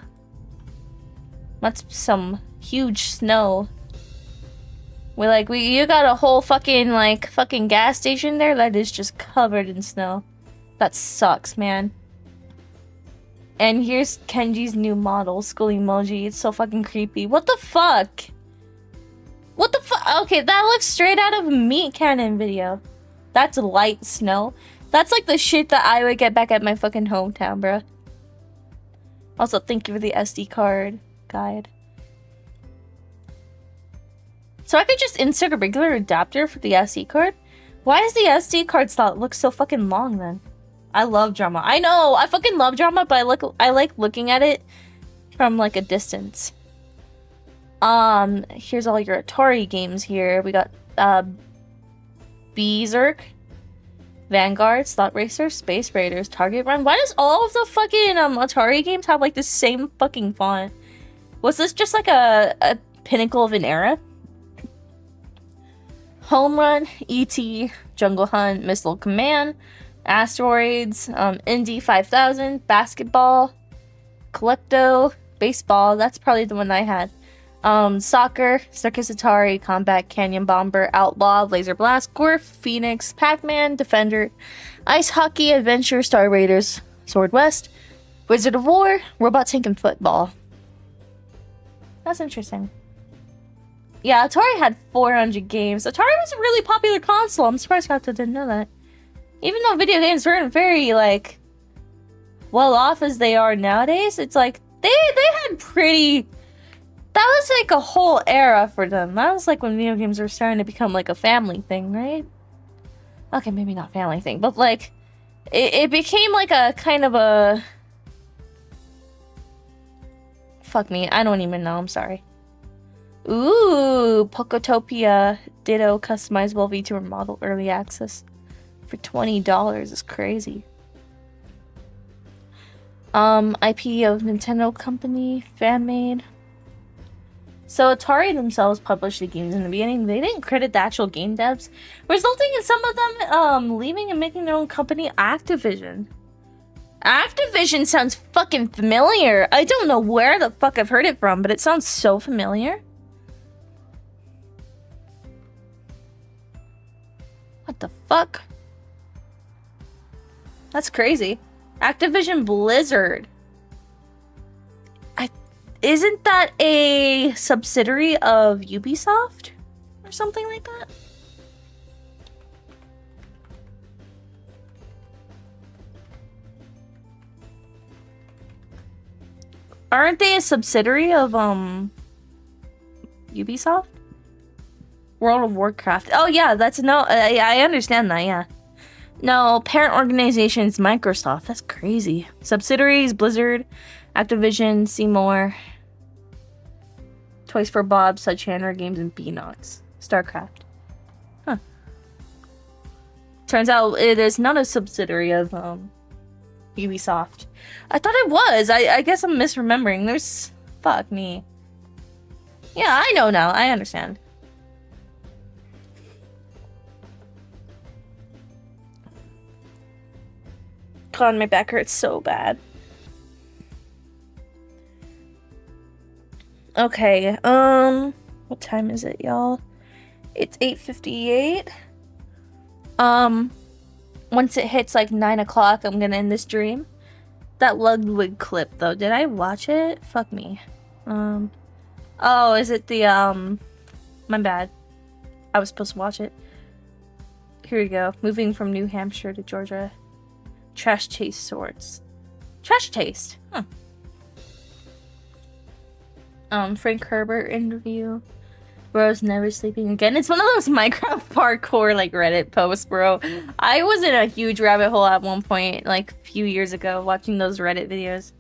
That's some huge snow. You got a whole fucking gas station there that is just covered in snow. That sucks, man. And here's Kenji's new model, Skull emoji. It's so fucking creepy. What the fuck? What the fuck? Okay, that looks straight out of a Meat Cannon video. That's light snow. That's like the shit that I would get back at my fucking hometown, bruh. Also, thank you for the SD card guide. So I could just insert a regular adapter for the SD card? Why does the SD card slot look so fucking long then? I love drama. I know, I fucking love drama, but I like looking at it from like a distance. Here's all your Atari games here. We got Berserk, Vanguard, Slot Racer, Space Raiders, Target Run. Why does all of the fucking Atari games have like the same fucking font? Was this just like a pinnacle of an era? Home Run, E.T., Jungle Hunt, Missile Command, Asteroids, Indy 5000, Basketball, Collecto, Baseball, that's probably the one I had. Soccer, Circus Atari, Combat, Canyon Bomber, Outlaw, Laser Blast, Gorf, Phoenix, Pac-Man, Defender, Ice Hockey, Adventure, Star Raiders, Sword West, Wizard of War, Robot Tank, and Football. That's interesting. Yeah, Atari had 400 games. Atari was a really popular console. I'm surprised Capta didn't know that. Even though video games weren't very, like, well off as they are nowadays, it's like, they had pretty... That was like a whole era for them. That was like when video games were starting to become like a family thing, right? Okay, maybe not family thing, but like, it became like a kind of a... Fuck me, I don't even know, I'm sorry. Ooh, Pokotopia Ditto customizable VTuber model early access for $20 is crazy. IP of Nintendo company, fan made. So Atari themselves published the games in the beginning. They didn't credit the actual game devs, resulting in some of them leaving and making their own company, Activision. Activision sounds fucking familiar. I don't know where the fuck I've heard it from, but it sounds so familiar. What the fuck? That's crazy. Activision Blizzard. Isn't that a subsidiary of Ubisoft? Or something like that? Aren't they a subsidiary of, Ubisoft? World of Warcraft. Oh yeah, that's no, I understand that, yeah. No, parent organization's Microsoft. That's crazy. Subsidiaries, Blizzard, Activision, Seymour, Toys for Bob, Sledgehammer Games, and Beanox. StarCraft. Huh. Turns out it is not a subsidiary of, Ubisoft. I thought it was. I guess I'm misremembering. There's... Fuck me. Yeah, I know now. I understand. God, my back hurts so bad. Okay, what time is it, y'all? It's 8:58. Once it hits like 9 o'clock, I'm gonna end this stream. That Ludwig clip, though, did I watch it? Fuck me. Oh, is it the, my bad. I was supposed to watch it. Here we go. Moving from New Hampshire to Georgia. Trash taste sorts. Trash taste? Huh. Frank Herbert interview. Bro's never sleeping again. It's one of those Minecraft parkour, like, Reddit posts, bro. I was in a huge rabbit hole at one point, like, a few years ago, watching those Reddit videos.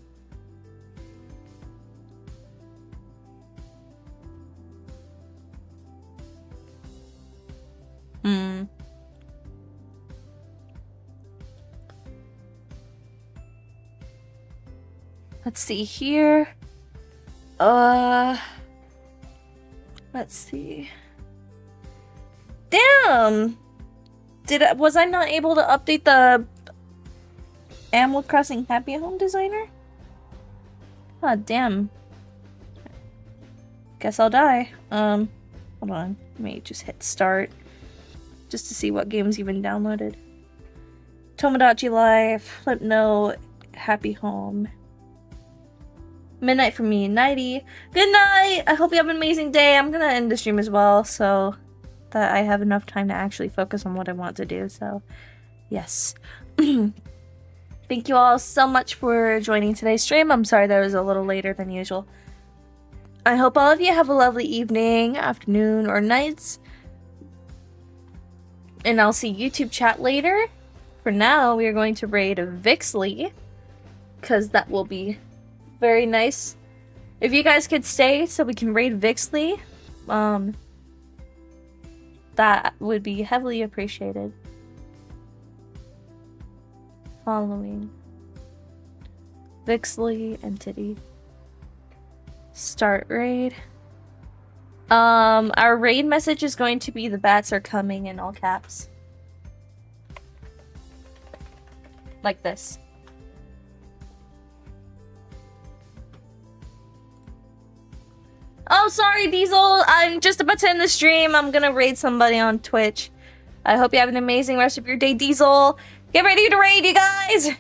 Let's see here. Let's see. Damn! Was I not able to update the Animal Crossing Happy Home designer? God damn. Guess I'll die. Hold on. Let me just hit start. Just to see what games you've been downloaded. Tomodachi Life, Flipnote, Happy Home. Midnight for me, nighty. Good night! I hope you have an amazing day. I'm gonna end the stream as well, so that I have enough time to actually focus on what I want to do, so yes. Thank you all so much for joining today's stream. I'm sorry that it was a little later than usual. I hope all of you have a lovely evening, afternoon, or nights. And I'll see YouTube chat later. For now, we are going to raid Vixley, because that will be very nice. If you guys could stay so we can raid Vixley, that would be heavily appreciated. Following Vixley entity. Start raid. Our raid message is going to be the bats are coming in all caps. Like this. Oh, sorry, Diesel. I'm just about to end the stream. I'm gonna raid somebody on Twitch. I hope you have an amazing rest of your day, Diesel. Get ready to raid, you guys!